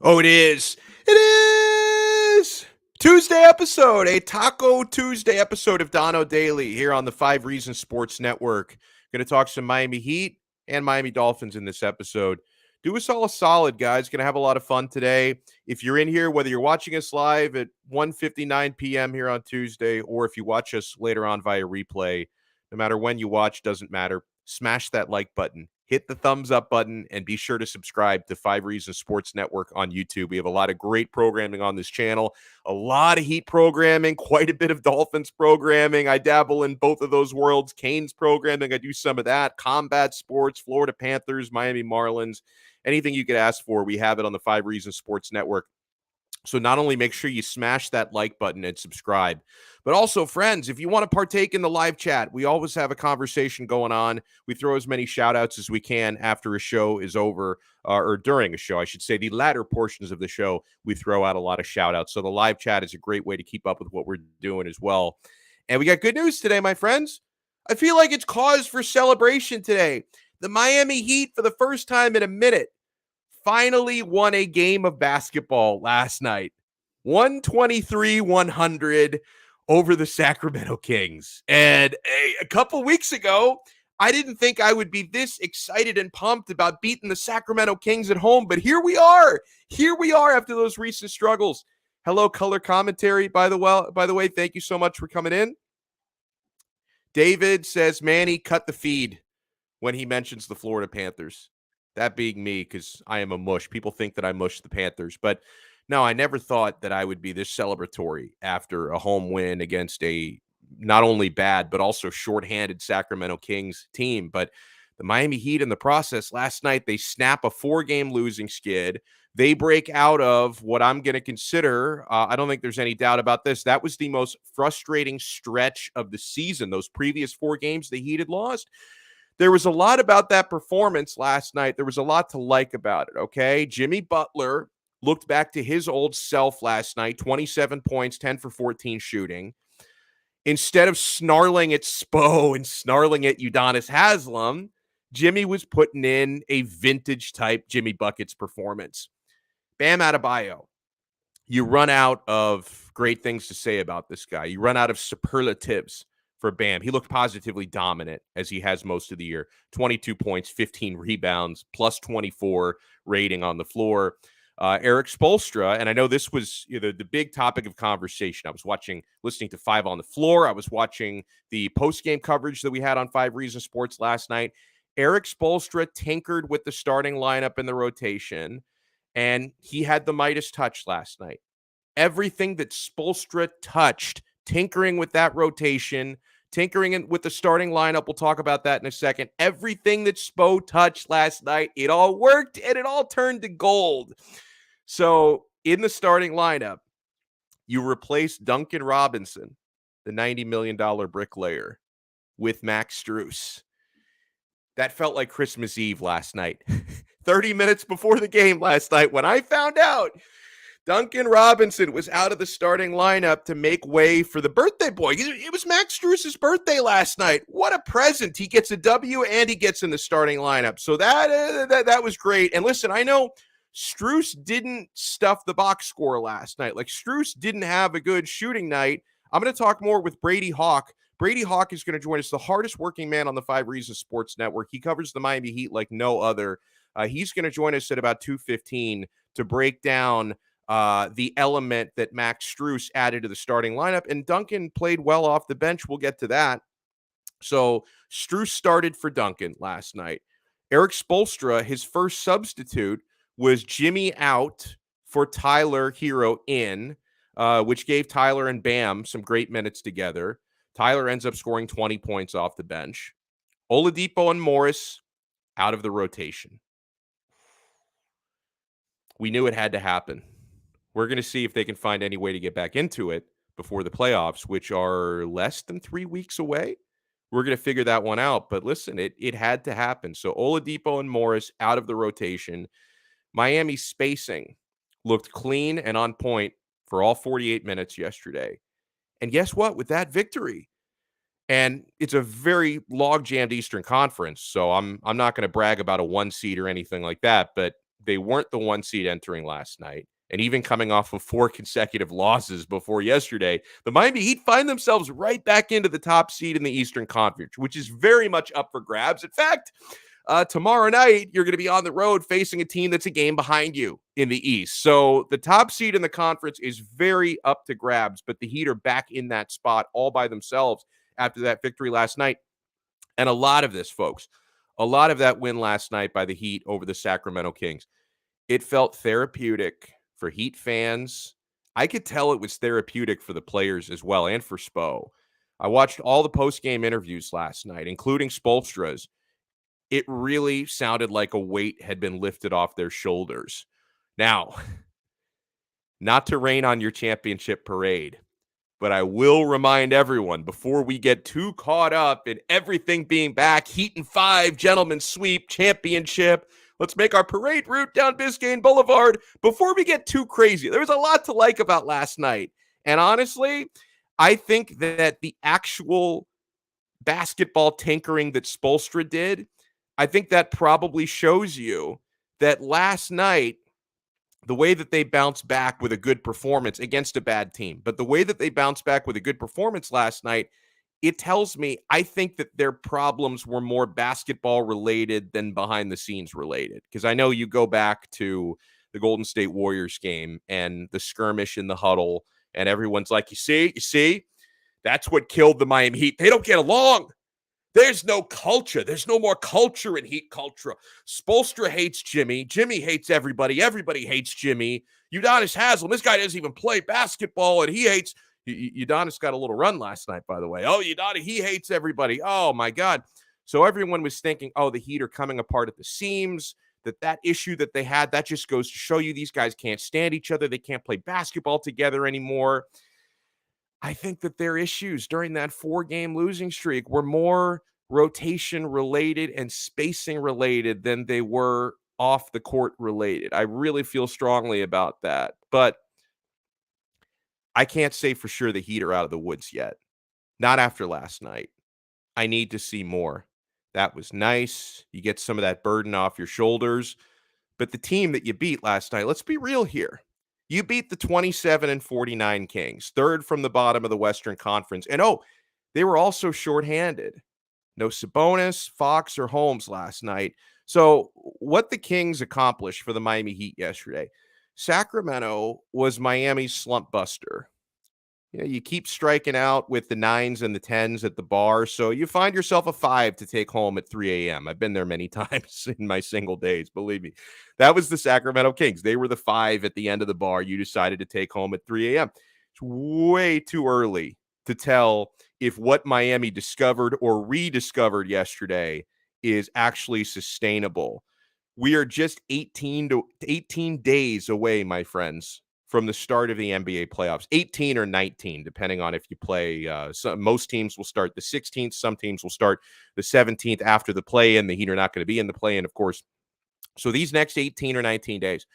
Oh, it is. It is Tuesday episode, a Taco Tuesday episode of Donno Daily here on the 5 Reasons Sports Network. Going to talk some Miami Heat and Miami Dolphins in this episode. Do us all a solid, guys. Going to have a lot of fun today. If you're in here, whether you're watching us live at 1:59 p.m. here on Tuesday, or if you watch us later on via replay, no matter when you watch, doesn't matter. Smash that like button, hit the thumbs up button, and be sure to subscribe to 5 Reasons Sports Network on YouTube. We have a lot of great programming on this channel, a lot of Heat programming, quite a bit of Dolphins programming. I dabble in both of those worlds. Canes programming, I do some of that. Combat sports, Florida Panthers, Miami Marlins, anything you could ask for, we have it on the 5 Reasons Sports Network. So not only make sure you smash that like button and subscribe, but also, friends, if you want to partake in the live chat, we always have a conversation going on. We throw as many shout outs as we can after a show is over, or during a show, I should say. The latter portions of the show, we throw out a lot of shout outs. So the live chat is a great way to keep up with what we're doing as well. And we got good news today, my friends. I feel like it's cause for celebration today. The Miami Heat, for the first time in a minute, finally won a game of basketball last night. 123-100 over the Sacramento Kings. And a couple weeks ago, I didn't think I would be this excited and pumped about beating the Sacramento Kings at home, but here we are. Here we are after those recent struggles. Hello, color commentary, by the way. Thank you so much for coming in. David says, Manny, cut the feed when he mentions the Florida Panthers. That being me, because I am a mush. People think that I mush the Panthers. But no, I never thought that I would be this celebratory after a home win against a not only bad, but also shorthanded Sacramento Kings team. But the Miami Heat in the process last night, they snap a 4-game losing skid. They break out of what I'm going to consider, I don't think there's any doubt about this, that was the most frustrating stretch of the season. Those previous 4 games the Heat had lost. There was a lot about that performance last night. There was a lot to like about it, okay? Jimmy Butler looked back to his old self last night, 27 points, 10 for 14 shooting. Instead of snarling at Spo and snarling at Udonis Haslem, Jimmy was putting in a vintage-type Jimmy Buckets performance. Bam Adebayo, you run out of great things to say about this guy. You run out of superlatives for Bam. He looked positively dominant as he has most of the year. 22 points, 15 rebounds, plus 24 rating on the floor. Eric Spoelstra, and I know this was the big topic of conversation. I was listening to 5 on the Floor. I was watching the post-game coverage that we had on 5 Reasons Sports last night. Eric Spoelstra tinkered with the starting lineup in the rotation, and he had the Midas touch last night. Everything that Spoelstra touched, tinkering with that rotation, tinkering with the starting lineup, we'll talk about that in a second. Everything that Spo touched last night, it all worked, and it all turned to gold. So in the starting lineup, you replace Duncan Robinson, the $90 million bricklayer, with Max Strus. That felt like Christmas Eve last night. 30 minutes before the game last night when I found out Duncan Robinson was out of the starting lineup to make way for the birthday boy. It was Max Strus's birthday last night. What a present. He gets a W and he gets in the starting lineup. So that was great. And listen, I know Strus didn't stuff the box score last night. Like, Strus didn't have a good shooting night. I'm going to talk more with Brady Hawk. Brady Hawk is going to join us, the hardest working man on the 5 Reasons Sports Network. He covers the Miami Heat like no other. He's going to join us at about 2:15 to break down the element that Max Strus added to the starting lineup. And Duncan played well off the bench. We'll get to that. So Strus started for Duncan last night. Eric Spoelstra, his first substitute, was Jimmy out for Tyler Hero in, which gave Tyler and Bam some great minutes together. Tyler ends up scoring 20 points off the bench. Oladipo and Morris out of the rotation. We knew it had to happen. We're going to see if they can find any way to get back into it before the playoffs, which are less than 3 weeks away. We're going to figure that one out. But listen, it had to happen. So Oladipo and Morris out of the rotation. Miami's spacing looked clean and on point for all 48 minutes yesterday. And guess what? With that victory, and it's a very log-jammed Eastern Conference, so I'm not going to brag about a 1 seed or anything like that, but they weren't the 1 seed entering last night. And even coming off of 4 consecutive losses before yesterday, the Miami Heat find themselves right back into the top seed in the Eastern Conference, which is very much up for grabs. In fact, tomorrow night, you're going to be on the road facing a team that's a game behind you in the East. So the top seed in the conference is very up to grabs, but the Heat are back in that spot all by themselves after that victory last night. And a lot of this, folks, a lot of that win last night by the Heat over the Sacramento Kings, it felt therapeutic for Heat fans. I could tell it was therapeutic for the players as well and for Spo. I watched all the post-game interviews last night, including Spoelstra's. It really sounded like a weight had been lifted off their shoulders. Now, not to rain on your championship parade, but I will remind everyone before we get too caught up in everything being back, Heat and 5, gentlemen's sweep, championship. Let's make our parade route down Biscayne Boulevard. Before we get too crazy, there was a lot to like about last night. And honestly, I think that the actual basketball tinkering that Spoelstra did, I think that probably shows you that last night, the way that they bounced back with a good performance against a bad team, but the way that they bounced back with a good performance last night, it tells me I think that their problems were more basketball related than behind the scenes related. Because I know you go back to the Golden State Warriors game and the skirmish in the huddle, and everyone's like, you see, that's what killed the Miami Heat. They don't get along. There's no culture. There's no more culture in Heat culture. Spoelstra hates Jimmy. Jimmy hates everybody. Everybody hates Jimmy. Udonis Haslem, this guy doesn't even play basketball, and he hates – Udonis got a little run last night, by the way. Oh, Udonis, he hates everybody. Oh, my God. So everyone was thinking, oh, the Heat are coming apart at the seams, that issue that they had, that just goes to show you these guys can't stand each other. They can't play basketball together anymore. I think that their issues during that 4-game losing streak were more rotation related and spacing related than they were off the court related. I really feel strongly about that, but I can't say for sure the Heat are out of the woods yet. Not after last night. I need to see more. That was nice. You get some of that burden off your shoulders, but the team that you beat last night, let's be real here. You beat the 27-49 Kings, third from the bottom of the Western Conference. And they were also shorthanded. No Sabonis, Fox, or Holmes last night. So what the Kings accomplished for the Miami Heat yesterday, Sacramento was Miami's slump buster. You keep striking out with the 9s and the 10s at the bar, so you find yourself a 5 to take home at 3 a.m. I've been there many times in my single days, believe me. That was the Sacramento Kings. They were the 5 at the end of the bar you decided to take home at 3 a.m. It's way too early to tell if what Miami discovered or rediscovered yesterday is actually sustainable. We are just 18 days away, my friends, from the start of the NBA playoffs, 18 or 19, depending on if you play. Most teams will start the 16th. Some teams will start the 17th after the play-in. The Heat are not going to be in the play-in, of course. So these next 18 or 19 days,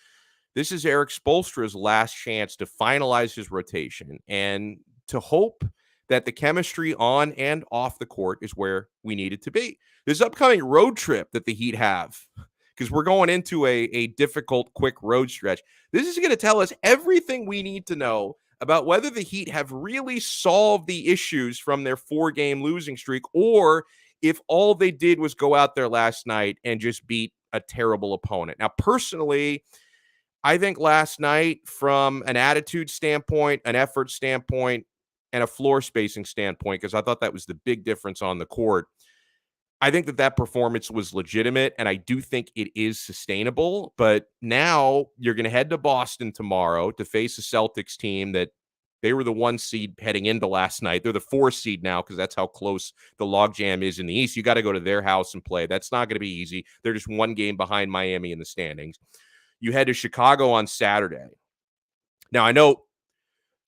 this is Eric Spoelstra's last chance to finalize his rotation and to hope that the chemistry on and off the court is where we need it to be. This upcoming road trip that the Heat have, because we're going into a difficult, quick road stretch, this is going to tell us everything we need to know about whether the Heat have really solved the issues from their 4-game losing streak, or if all they did was go out there last night and just beat a terrible opponent. Now, personally, I think last night, from an attitude standpoint, an effort standpoint, and a floor spacing standpoint, because I thought that was the big difference on the court, I think that performance was legitimate, and I do think it is sustainable. But now you're going to head to Boston tomorrow to face a Celtics team that they were the 1 seed heading into last night. They're the 4 seed now because that's how close the logjam is in the East. You got to go to their house and play. That's not going to be easy. They're just 1 game behind Miami in the standings. You head to Chicago on Saturday. Now, I know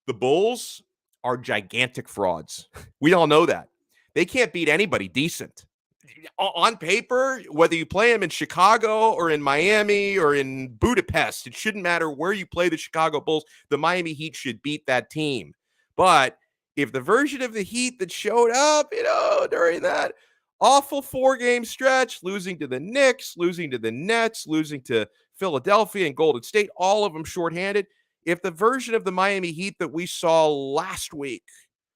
the Bulls are gigantic frauds. We all know that. They can't beat anybody decent. On paper, whether you play them in Chicago or in Miami or in Budapest, it shouldn't matter where you play the Chicago Bulls. The Miami Heat should beat that team. But if the version of the Heat that showed up, during that awful 4-game stretch, losing to the Knicks, losing to the Nets, losing to Philadelphia and Golden State, all of them shorthanded. If the version of the Miami Heat that we saw last week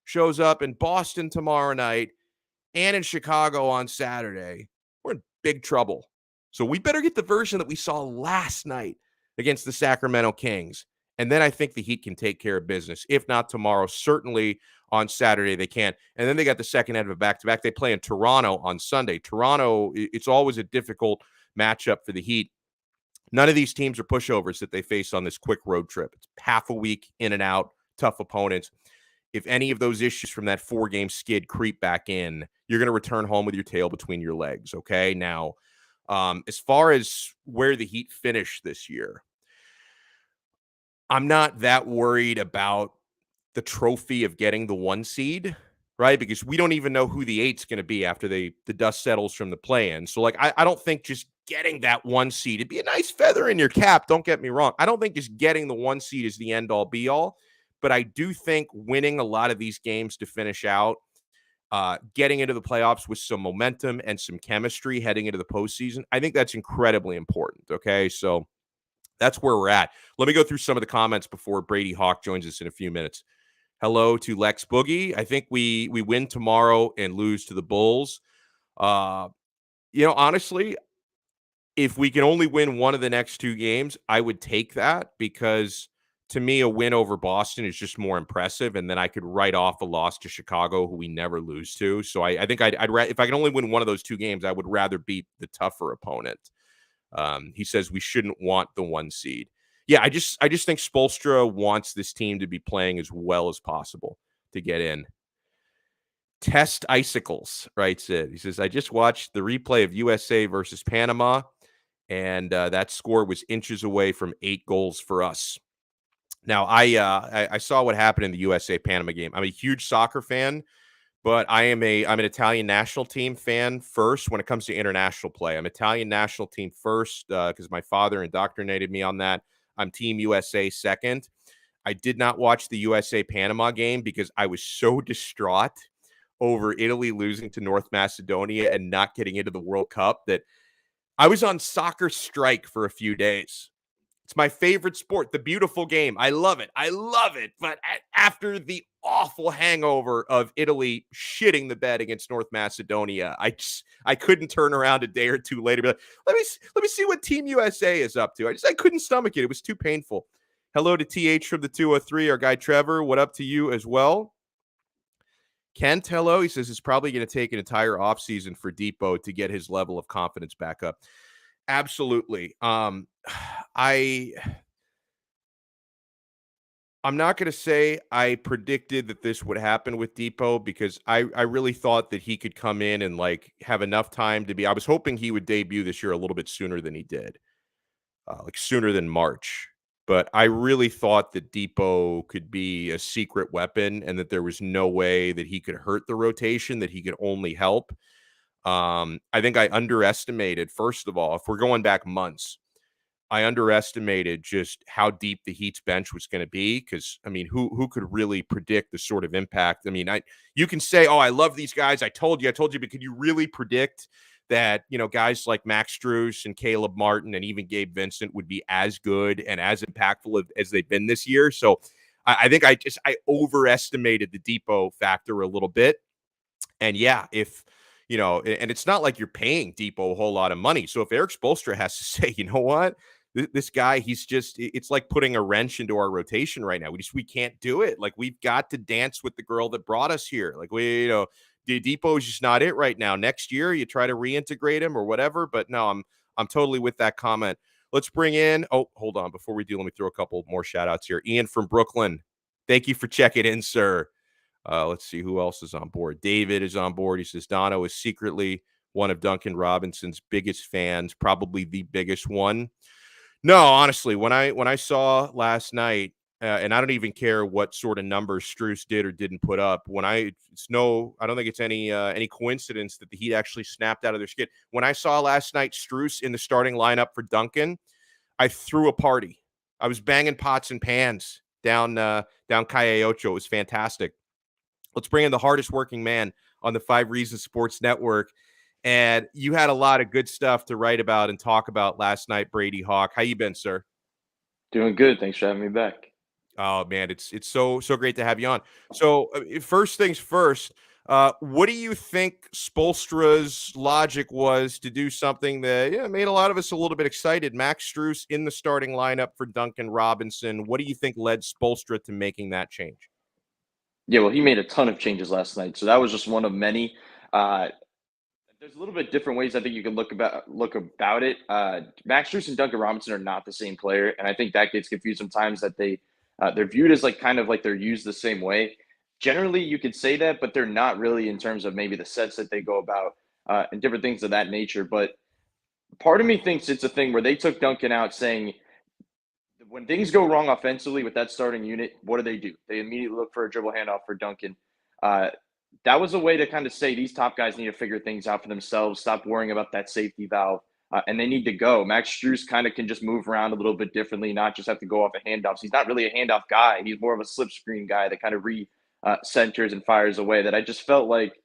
shows up in Boston tomorrow night and in Chicago on Saturday, we're in big trouble. So we better get the version that we saw last night against the Sacramento Kings. And then I think the Heat can take care of business. If not tomorrow, certainly on Saturday they can. And then they got the second end of a back-to-back. They play in Toronto on Sunday. Toronto, it's always a difficult matchup for the Heat. None of these teams are pushovers that they face on this quick road trip. It's half a week in and out, tough opponents. If any of those issues from that 4-game skid creep back in, you're going to return home with your tail between your legs, okay? Now, as far as where the Heat finish this year, I'm not that worried about the trophy of getting the 1 seed, right? Because we don't even know who the 8's going to be after the dust settles from the play-in. So, like, I don't think just getting that 1 seed, it'd be a nice feather in your cap, don't get me wrong. I don't think just getting the 1 seed is the end-all, be-all. But I do think winning a lot of these games to finish out, getting into the playoffs with some momentum and some chemistry heading into the postseason, I think that's incredibly important, okay? So that's where we're at. Let me go through some of the comments before Brady Hawk joins us in a few minutes. Hello to Lex Boogie. I think we win tomorrow and lose to the Bulls. Honestly, if we can only win one of the next 2 games, I would take that because to me, a win over Boston is just more impressive, and then I could write off a loss to Chicago, who we never lose to. So I think I'd if I can only win one of those 2 games, I would rather beat the tougher opponent. He says we shouldn't want the 1 seed. Yeah, I just think Spoelstra wants this team to be playing as well as possible to get in. Test Icicles writes it. He says, I just watched the replay of USA versus Panama, and that score was inches away from 8 goals for us. Now, I saw what happened in the USA-Panama game. I'm a huge soccer fan, but I'm an Italian national team fan first when it comes to international play. I'm Italian national team first because my father indoctrinated me on that. I'm Team USA second. I did not watch the USA-Panama game because I was so distraught over Italy losing to North Macedonia and not getting into the World Cup that I was on soccer strike for a few days. It's my favorite sport, the beautiful game. I love it. I love it. But after the awful hangover of Italy shitting the bed against North Macedonia, I couldn't turn around a day or 2 later. Be like, let me see what Team USA is up to. I couldn't stomach it. It was too painful. Hello to TH from the 203, our guy Trevor. What up to you as well? Kent, hello. He says it's probably going to take an entire offseason for Depot to get his level of confidence back up. Absolutely. I'm not going to say I predicted that this would happen with Depot because I really thought that he could come in and like have enough time to be. I was hoping he would debut this year a little bit sooner than he did, like sooner than March. But I really thought that Depot could be a secret weapon and that there was no way that he could hurt the rotation, that he could only help. I think I underestimated, first of all, if we're going back months, I underestimated just how deep the Heat's bench was going to be. Because I mean, who could really predict the sort of impact? I mean, you can say, "Oh, I love these guys. I told you," but could you really predict that guys like Max Strus and Caleb Martin and even Gabe Vincent would be as good and as impactful as they've been this year? So I think I overestimated the Depot factor a little bit. And yeah, if and it's not like you're paying Depot a whole lot of money. So if Eric Spoelstra has to say, you know what, this guy, it's like putting a wrench into our rotation right now. We can't do it. Like, we've got to dance with the girl that brought us here. Like, Depot is just not it right now. Next year, you try to reintegrate him or whatever. But no, I'm totally with that comment. Let's bring in. Oh, hold on. Before we do, let me throw a couple more shout outs here. Ian from Brooklyn. Thank you for checking in, sir. Let's see who else is on board. David is on board. He says Donno is secretly one of Duncan Robinson's biggest fans, probably the biggest one. No, honestly, when I saw last night, and I don't even care what sort of numbers Strus did or didn't put up. I don't think it's any coincidence that the Heat actually snapped out of their skin. When I saw last night Strus in the starting lineup for Duncan, I threw a party. I was banging pots and pans down Calle Ocho. It was fantastic. Let's bring in the hardest working man on the 5 Reasons Sports Network. And you had a lot of good stuff to write about and talk about last night, Brady Hawk. How you been, sir? Doing good. Thanks for having me back. Oh man, it's so great to have you on. So first things first, what do you think Spolstra's logic was to do something that made a lot of us a little bit excited? Max Strus in the starting lineup for Duncan Robinson. What do you think led Spolstra to making that change? Yeah, well, he made a ton of changes last night, so that was just one of many. Uh, there's a little bit different ways I think you can look about it. Max Strus and Duncan Robinson are not the same player, and I think that gets confused sometimes that they're viewed as like kind of like they're used the same way. Generally, you could say that, but they're not really in terms of maybe the sets that they go about and different things of that nature. But part of me thinks it's a thing where they took Duncan out, saying when things go wrong offensively with that starting unit, what do? They immediately look for a dribble handoff for Duncan. Uh, that was a way to kind of say these top guys need to figure things out for themselves, stop worrying about that safety valve, and they need to go. Max Strus kind of can just move around a little bit differently, not just have to go off of handoffs. He's not really a handoff guy. He's more of a slip screen guy that kind of centers and fires away. That I just felt like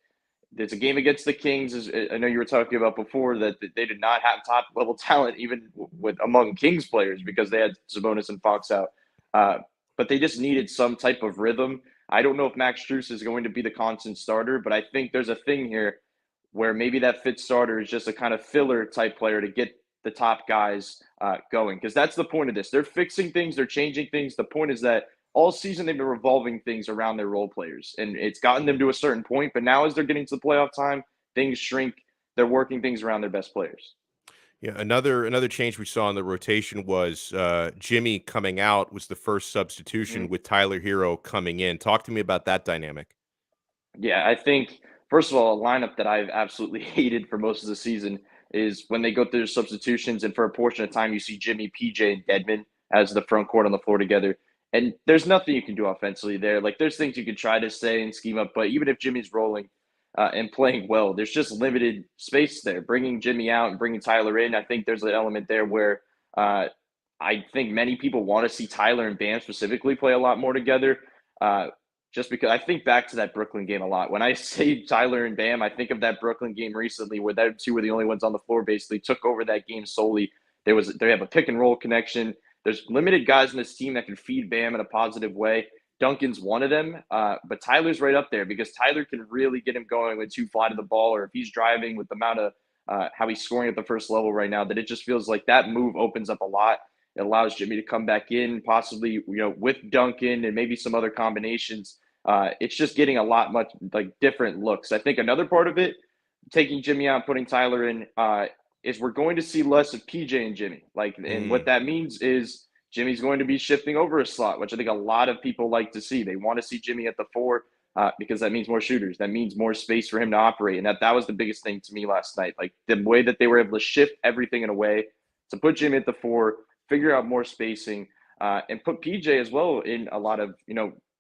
it's a game against the Kings. As I know you were talking about before, that they did not have top level talent even with among Kings players because they had Sabonis and Fox out. Uh, but they just needed some type of rhythm. I don't know if Max Strus is going to be the constant starter, but I think there's a thing here where maybe that fifth starter is just a kind of filler type player to get the top guys going. Because that's the point of this. They're fixing things, they're changing things. The point is that all season they've been revolving things around their role players, and it's gotten them to a certain point. But now, as they're getting to the playoff time, things shrink. They're working things around their best players. Yeah, another change we saw in the rotation was Jimmy coming out was the first Mm-hmm. substitution with Tyler Hero coming in. Talk to me about that dynamic. Yeah, I think first of all, a lineup that I've absolutely hated for most of the season is when they go through substitutions, and for a portion of time, you see Jimmy, PJ, and Dedmon as the front court on the floor together. And there's nothing you can do offensively there. Like there's things you can try to say and scheme up, but even if Jimmy's rolling and playing well, there's just limited space there. Bringing Jimmy out and bringing Tyler in, I think there's an element there where I think many people want to see Tyler and Bam specifically play a lot more together. Uh, just because I think back to that Brooklyn game a lot. When I say Tyler and Bam, I think of that Brooklyn game recently where that two were the only ones on the floor, basically took over that game solely. They have a pick and roll connection. There's limited guys in this team that can feed Bam in a positive way. Duncan's one of them, but Tyler's right up there because Tyler can really get him going with two fly to the ball, or if he's driving with the amount of how he's scoring at the first level right now, that it just feels like that move opens up a lot. It allows Jimmy to come back in, possibly with Duncan and maybe some other combinations. It's just getting a lot much like different looks. I think another part of it, taking Jimmy out, putting Tyler in, is we're going to see less of PJ and Jimmy. Like, and what Mm. that means is Jimmy's going to be shifting over a slot, which I think a lot of people like to see. They want to see Jimmy at the four because that means more shooters. That means more space for him to operate, and that was the biggest thing to me last night. Like the way that they were able to shift everything in a way to put Jimmy at the four, figure out more spacing, and put PJ as well in a lot of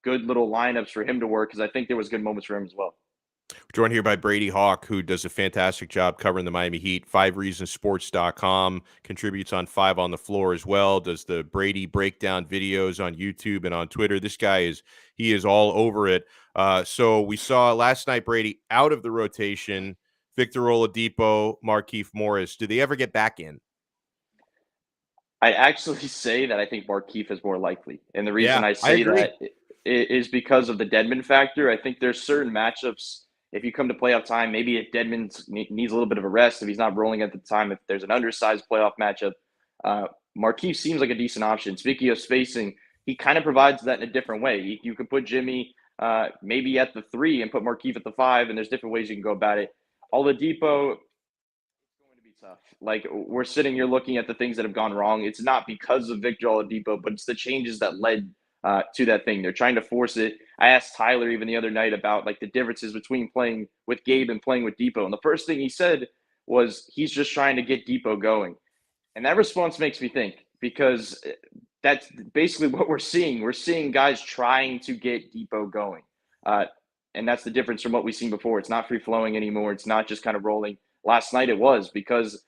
good little lineups for him to work because I think there was good moments for him as well. Joined here by Brady Hawk, who does a fantastic job covering the Miami Heat. 5reasonsports.com, contributes on 5 on the Floor as well, does the Brady breakdown videos on YouTube and on Twitter. This guy is all over it. So we saw last night, Brady, out of the rotation, Victor Oladipo, Markieff Morris. Do they ever get back in? I actually say that I think Markeith is more likely, and the reason Yeah, I I say agree. that is because of the Dedmon factor. I think there's certain matchups. If you come to playoff time, maybe if Dedmon needs a little bit of a rest, if he's not rolling at the time, if there's an undersized playoff matchup, uh, Markeith seems like a decent option. Speaking of spacing, he kind of provides that in a different way. You could put Jimmy maybe at the 3 and put Markeith at the 5, and there's different ways you can go about it. Oladipo, going to be tough. Like we're sitting here looking at the things that have gone wrong. It's not because of Victor Oladipo, but it's the changes that led to that thing. They're trying to force it. I asked Tyler even the other night about like the differences between playing with Gabe and playing with Depot, and the first thing he said was he's just trying to get Depot going, and that response makes me think because that's basically what we're seeing. We're seeing guys trying to get Depot going. Uh, and that's the difference from what we've seen before. It's not free flowing anymore. It's not just kind of rolling. Last night it was because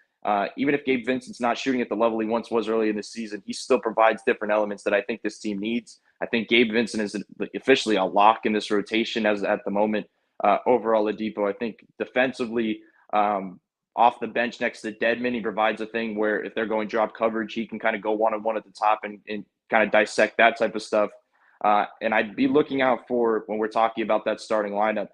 even if Gabe Vincent's not shooting at the level he once was early in the season, he still provides different elements that I think this team needs. I think Gabe Vincent is officially a lock in this rotation as at the moment. Overall, Oladipo, I think defensively, off the bench next to Dedmon. He provides a thing where if they're going drop coverage, he can kind of go one-on-one at the top and kind of dissect that type of stuff. And I'd be looking out for, when we're talking about that starting lineup,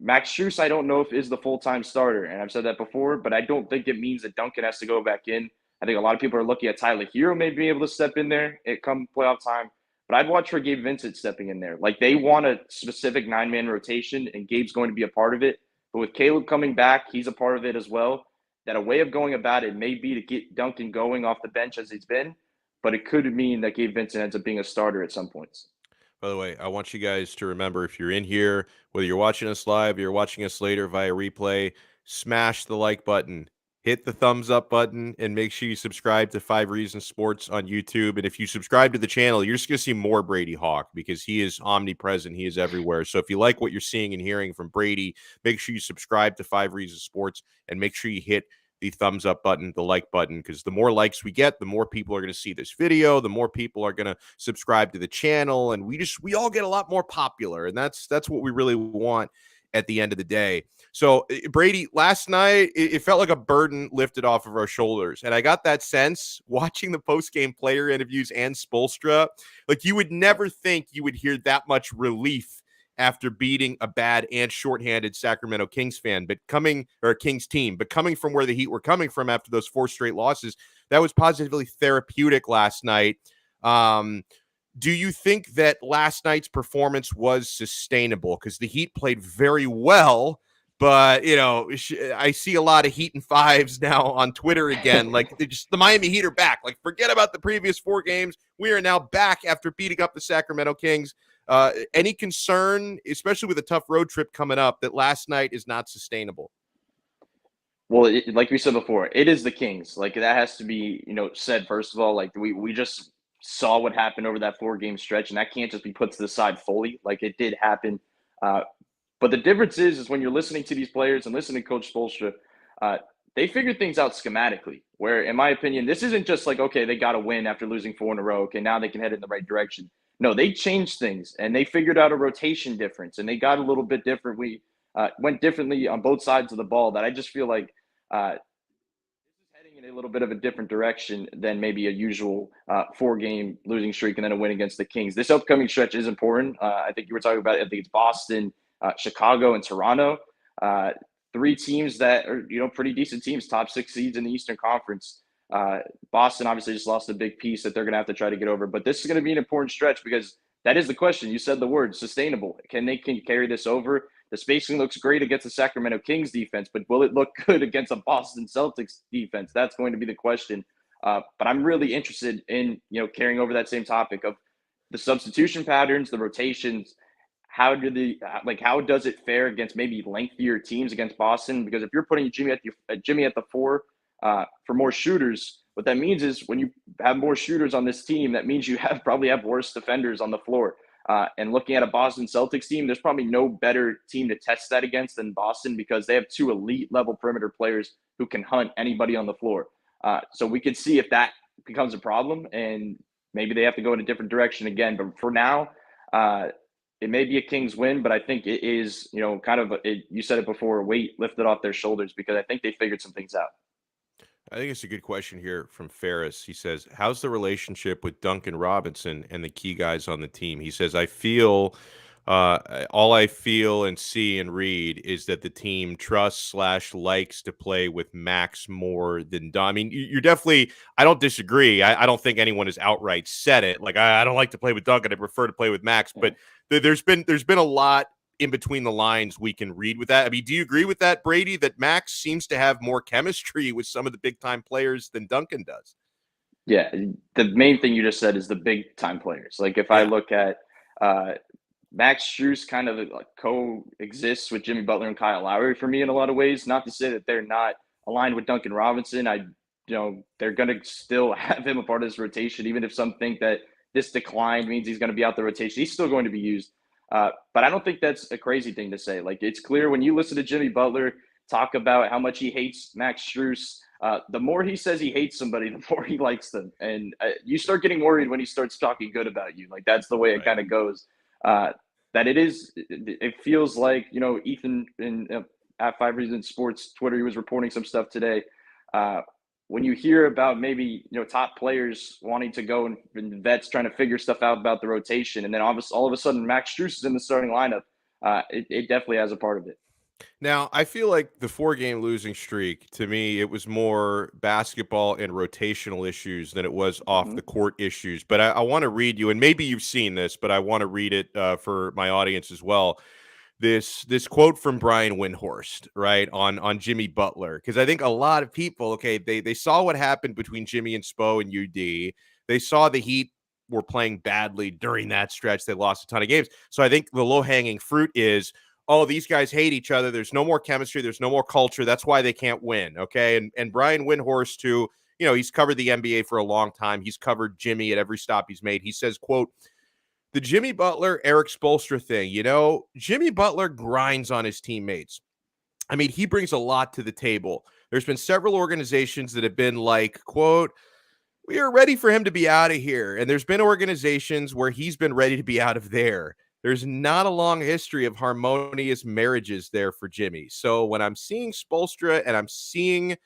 Max Strus, I don't know if is the full-time starter, and I've said that before, but I don't think it means that Duncan has to go back in. I think a lot of people are looking at Tyler Hero maybe being able to step in there at come playoff time, but I'd watch for Gabe Vincent stepping in there. Like, they want a specific 9-man rotation, and Gabe's going to be a part of it. But with Caleb coming back, he's a part of it as well. That a way of going about it may be to get Duncan going off the bench as he's been, but it could mean that Gabe Vincent ends up being a starter at some points. By the way, I want you guys to remember, if you're in here, whether you're watching us live, you're watching us later via replay, smash the like button, hit the thumbs up button, and make sure you subscribe to 5 Reasons Sports on YouTube. And if you subscribe to the channel, you're just going to see more Brady Hawk because he is omnipresent. He is everywhere. So if you like what you're seeing and hearing from Brady, make sure you subscribe to 5 Reasons Sports and make sure you hit the thumbs up button, the like button, because the more likes we get, the more people are going to see this video, the more people are going to subscribe to the channel, and we all get a lot more popular, and that's what we really want at the end of the day. So Brady, last night it felt like a burden lifted off of our shoulders, and I got that sense watching the post-game player interviews and Spoelstra. Like, you would never think you would hear that much relief after beating a bad and shorthanded Sacramento Kings Kings team, but coming from where the Heat were coming from after those 4 straight losses, that was positively therapeutic last night. Do you think that last night's performance was sustainable? Because the Heat played very well, but I see a lot of Heat and fives now on Twitter again. Like, the Miami Heat are back. Like, forget about the previous 4 games. We are now back after beating up the Sacramento Kings. Any concern, especially with a tough road trip coming up, that last night is not sustainable? Well, like we said before, it is the Kings. Like, that has to be, said first of all. Like, we just saw what happened over that 4-game stretch, and that can't just be put to the side fully. Like, it did happen. But the difference is when you're listening to these players and listening to Coach Spoelstra, they figured things out schematically. Where, in my opinion, this isn't just like, okay, they got a win after losing 4 in a row. Okay, now they can head in the right direction. No, they changed things, and they figured out a rotation difference, and they got a little bit different. We went differently on both sides of the ball. That I just feel like this is heading in a little bit of a different direction than maybe a usual 4-game losing streak and then a win against the Kings. This upcoming stretch is important. I think you were talking about, I think it's Boston, Chicago, and Toronto. 3 teams that are, pretty decent teams, top 6 seeds in the Eastern Conference. Boston obviously just lost a big piece that they're going to have to try to get over. But this is going to be an important stretch because that is the question. You said the word sustainable. Can they carry this over? The spacing looks great against the Sacramento Kings defense, but will it look good against a Boston Celtics defense? That's going to be the question. But I'm really interested in, carrying over that same topic of the substitution patterns, the rotations. How does it fare against maybe lengthier teams against Boston? Because if you're putting Jimmy at the 4 for more shooters, what that means is when you have more shooters on this team, that means you probably have worse defenders on the floor. And looking at a Boston Celtics team, there's probably no better team to test that against than Boston because they have 2 elite level perimeter players who can hunt anybody on the floor. So we could see if that becomes a problem and maybe they have to go in a different direction again. But for now, it may be a Kings win, but I think it is, you said it before, a weight lifted off their shoulders because I think they figured some things out. I think it's a good question here from Ferris. He says, how's the relationship with Duncan Robinson and the key guys on the team? He says, all I feel and see and read is that the team trusts/likes to play with Max more than Don. I mean, you're definitely, I don't disagree. I don't think anyone has outright said it. Like, I don't like to play with Duncan. I prefer to play with Max. But there's been a lot in between the lines we can read with that. I mean, do you agree with that, Brady, that Max seems to have more chemistry with some of the big time players than Duncan does? Yeah, the main thing you just said is the big time players. Like, if I look at Max Strus kind of like coexists with Jimmy Butler and Kyle Lowry for me in a lot of ways. Not to say that they're not aligned with Duncan Robinson. They're going to still have him a part of this rotation, even if some think that this decline means he's going to be out the rotation. He's still going to be used. But I don't think that's a crazy thing to say. Like, it's clear when you listen to Jimmy Butler talk about how much he hates Max Strus, the more he says he hates somebody, the more he likes them. And you start getting worried when he starts talking good about you. Like, that's the way it kind of goes. It feels like, Ethan and at 5 Reasons Sports Twitter. He was reporting some stuff today. Uh, when you hear about maybe top players wanting to go and vets trying to figure stuff out about the rotation, and then all of a sudden Max Strus is in the starting lineup, it definitely has a part of it. Now, I feel like the 4-game losing streak, to me, it was more basketball and rotational issues than it was off Hmm. the court issues. But I want to read you, and maybe you've seen this, but I want to read it for my audience as well. This quote from Brian Windhorst, right, on Jimmy Butler, because I think a lot of people, okay, they saw what happened between Jimmy and Spo and UD. They saw the Heat were playing badly during that stretch. They lost a ton of games. So I think the low-hanging fruit is, oh, these guys hate each other. There's no more chemistry. There's no more culture. That's why they can't win. Okay. And Brian Windhorst, too, he's covered the NBA for a long time. He's covered Jimmy at every stop he's made. He says, quote, the Jimmy Butler, Eric Spoelstra thing, Jimmy Butler grinds on his teammates. I mean, he brings a lot to the table. There's been several organizations that have been like, quote, we are ready for him to be out of here. And there's been organizations where he's been ready to be out of there. There's not a long history of harmonious marriages there for Jimmy. So when I'm seeing Spoelstra and I'm seeing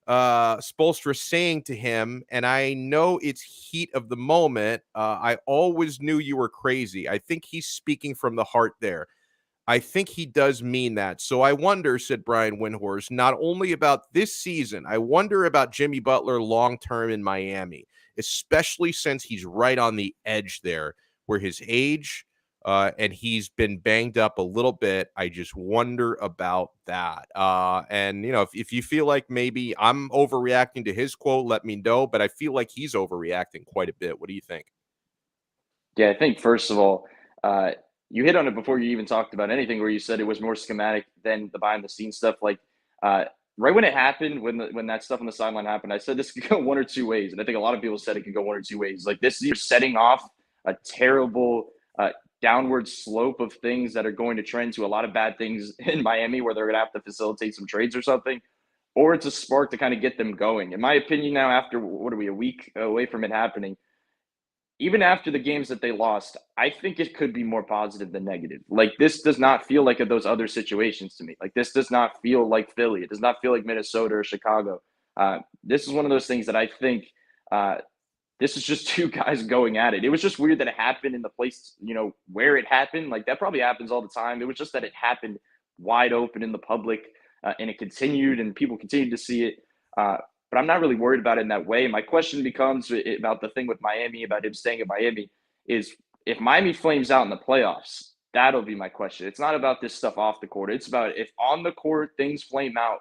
Spoelstra saying to him, and I know it's heat of the moment, I always knew you were crazy. I think he's speaking from the heart there. I think he does mean that. So I wonder, said Brian Windhorst, not only about this season, I wonder about Jimmy Butler long-term in Miami, especially since he's right on the edge there where his age and he's been banged up a little bit. I just wonder about that. And, if you feel like maybe I'm overreacting to his quote, let me know. But I feel like he's overreacting quite a bit. What do you think? Yeah, I think first of all, you hit on it before you even talked about anything, where you said it was more schematic than the behind the scenes stuff. Like right when it happened, when that stuff on the sideline happened, I said this could go one or two ways, and I think a lot of people said it could go one or two ways. Like this, you're setting off a terrible downward slope of things that are going to trend to a lot of bad things in Miami, where they're going to have to facilitate some trades or something, or it's a spark to kind of get them going. In my opinion, now after what are we, a week away from it happening, even after the games that they lost, I think it could be more positive than negative. Like this does not feel like those other situations to me. Like this does not feel like Philly. It does not feel like Minnesota or Chicago. This is one of those things that I think this is just two guys going at it. It was just weird that it happened in the place, where it happened. Like that probably happens all the time. It was just that it happened wide open in the public, and it continued, and people continued to see it. But I'm not really worried about it in that way. My question becomes about the thing with Miami, about him staying at Miami, is if Miami flames out in the playoffs, that'll be my question. It's not about this stuff off the court. It's about if on the court things flame out.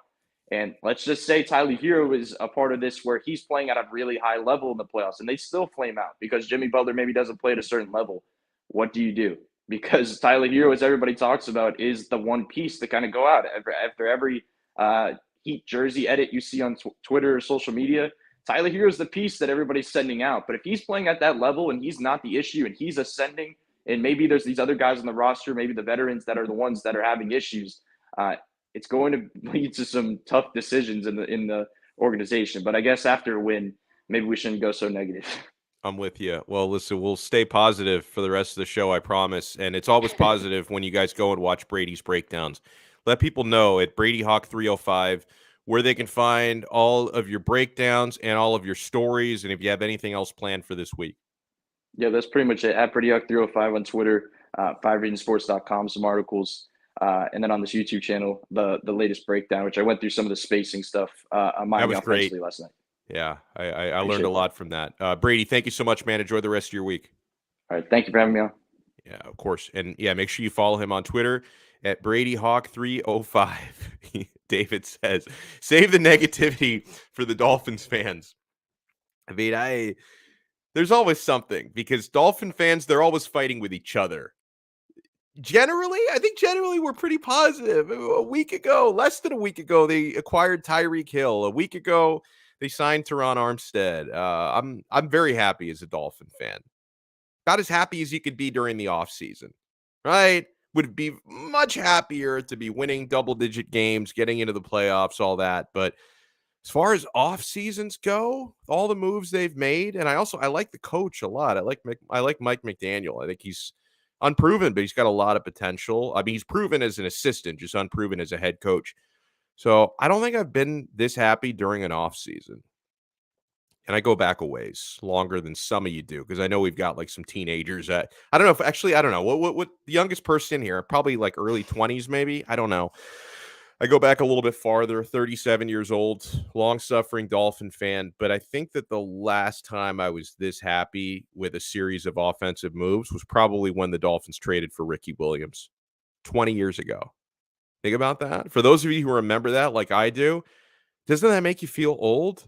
And let's just say Tyler Hero is a part of this where he's playing at a really high level in the playoffs and they still flame out because Jimmy Butler maybe doesn't play at a certain level. What do you do? Because Tyler Hero, as everybody talks about, is the one piece to kind of go out after every Heat jersey edit you see on Twitter or social media. Tyler Hero is the piece that everybody's sending out. But if he's playing at that level and he's not the issue and he's ascending, and maybe there's these other guys on the roster, maybe the veterans that are the ones that are having issues, it's going to lead to some tough decisions in the organization. But I guess after a win, maybe we shouldn't go so negative. I'm with you. Well, listen, we'll stay positive for the rest of the show, I promise. And it's always positive when you guys go and watch Brady's breakdowns. Let people know at Brady Hawk 305 where they can find all of your breakdowns and all of your stories. And if you have anything else planned for this week. Yeah, that's pretty much it. At Brady Hawk 305 on Twitter, 5reasonsports.com, some articles. And then on this YouTube channel, the latest breakdown, which I went through some of the spacing stuff on That Miami was great. offensively last night. Yeah, I learned a lot from that. Brady, thank you so much, man. Enjoy the rest of your week. All right. Thank you for having me on. Yeah, of course. And yeah, make sure you follow him on Twitter at Brady Hawk 305. David says, save the negativity for the Dolphins fans. I mean, there's always something because Dolphin fans, they're always fighting with each other. I think generally we're pretty positive. A week ago, less than a week ago, they acquired Tyreek Hill. A week ago, they signed Teron Armstead. I'm very happy as a Dolphin fan. About as happy as you could be during the offseason, right? Would be much happier to be winning double-digit games, getting into the playoffs, all that. But as far as off seasons go, all the moves they've made, and I like the coach a lot. I like Mike McDaniel. I think he's unproven, but he's got a lot of potential. I mean, he's proven as an assistant, just unproven as a head coach. So I don't think I've been this happy during an offseason. And I go back a ways longer than some of you do because I know we've got like some teenagers. I don't know if actually I don't know what the youngest person here, probably like early 20s, maybe. I don't know. I go back a little bit farther, 37 years old, long suffering Dolphin fan. But I think that the last time I was this happy with a series of offensive moves was probably when the Dolphins traded for Ricky Williams 20 years ago. Think about that. For those of you who remember that, like I do, doesn't that make you feel old?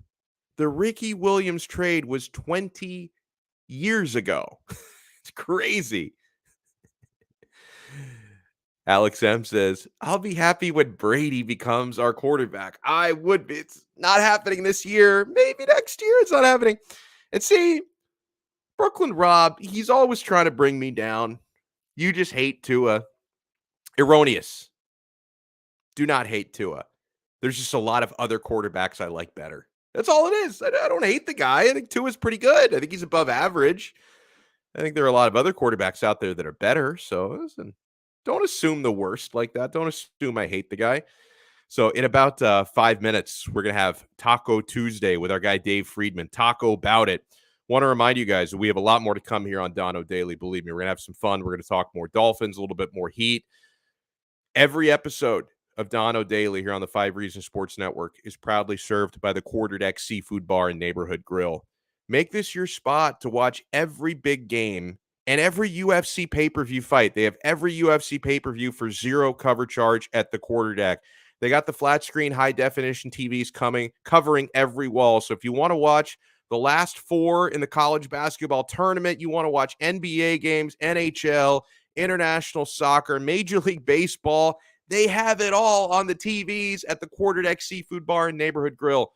The Ricky Williams trade was 20 years ago. It's crazy. Alex M says, I'll be happy when Brady becomes our quarterback. I would be. It's not happening this year. Maybe next year it's not happening. And see, Brooklyn Rob, he's always trying to bring me down. You just hate Tua. Erroneous. Do not hate Tua. There's just a lot of other quarterbacks I like better. That's all it is. I don't hate the guy. I think Tua's pretty good. I think he's above average. I think there are a lot of other quarterbacks out there that are better. So listen, don't assume the worst like that. Don't assume I hate the guy. So in about 5 minutes, we're going to have Taco Tuesday with our guy Dave Friedman. Taco about it. Want to remind you guys, we have a lot more to come here on Donno Daily. Believe me, we're going to have some fun. We're going to talk more Dolphins, a little bit more Heat. Every episode of Donno Daily here on the 5 Reasons Sports Network is proudly served by the Quarterdeck Seafood Bar and Neighborhood Grill. Make this your spot to watch every big game and every UFC pay-per-view fight. They have every UFC pay-per-view for zero cover charge at the Quarterdeck. They got the flat screen high-definition TVs covering every wall. So if you want to watch the last 4 in the college basketball tournament, you want to watch NBA games, NHL, international soccer, Major League Baseball, they have it all on the TVs at the Quarterdeck Seafood Bar and Neighborhood Grill.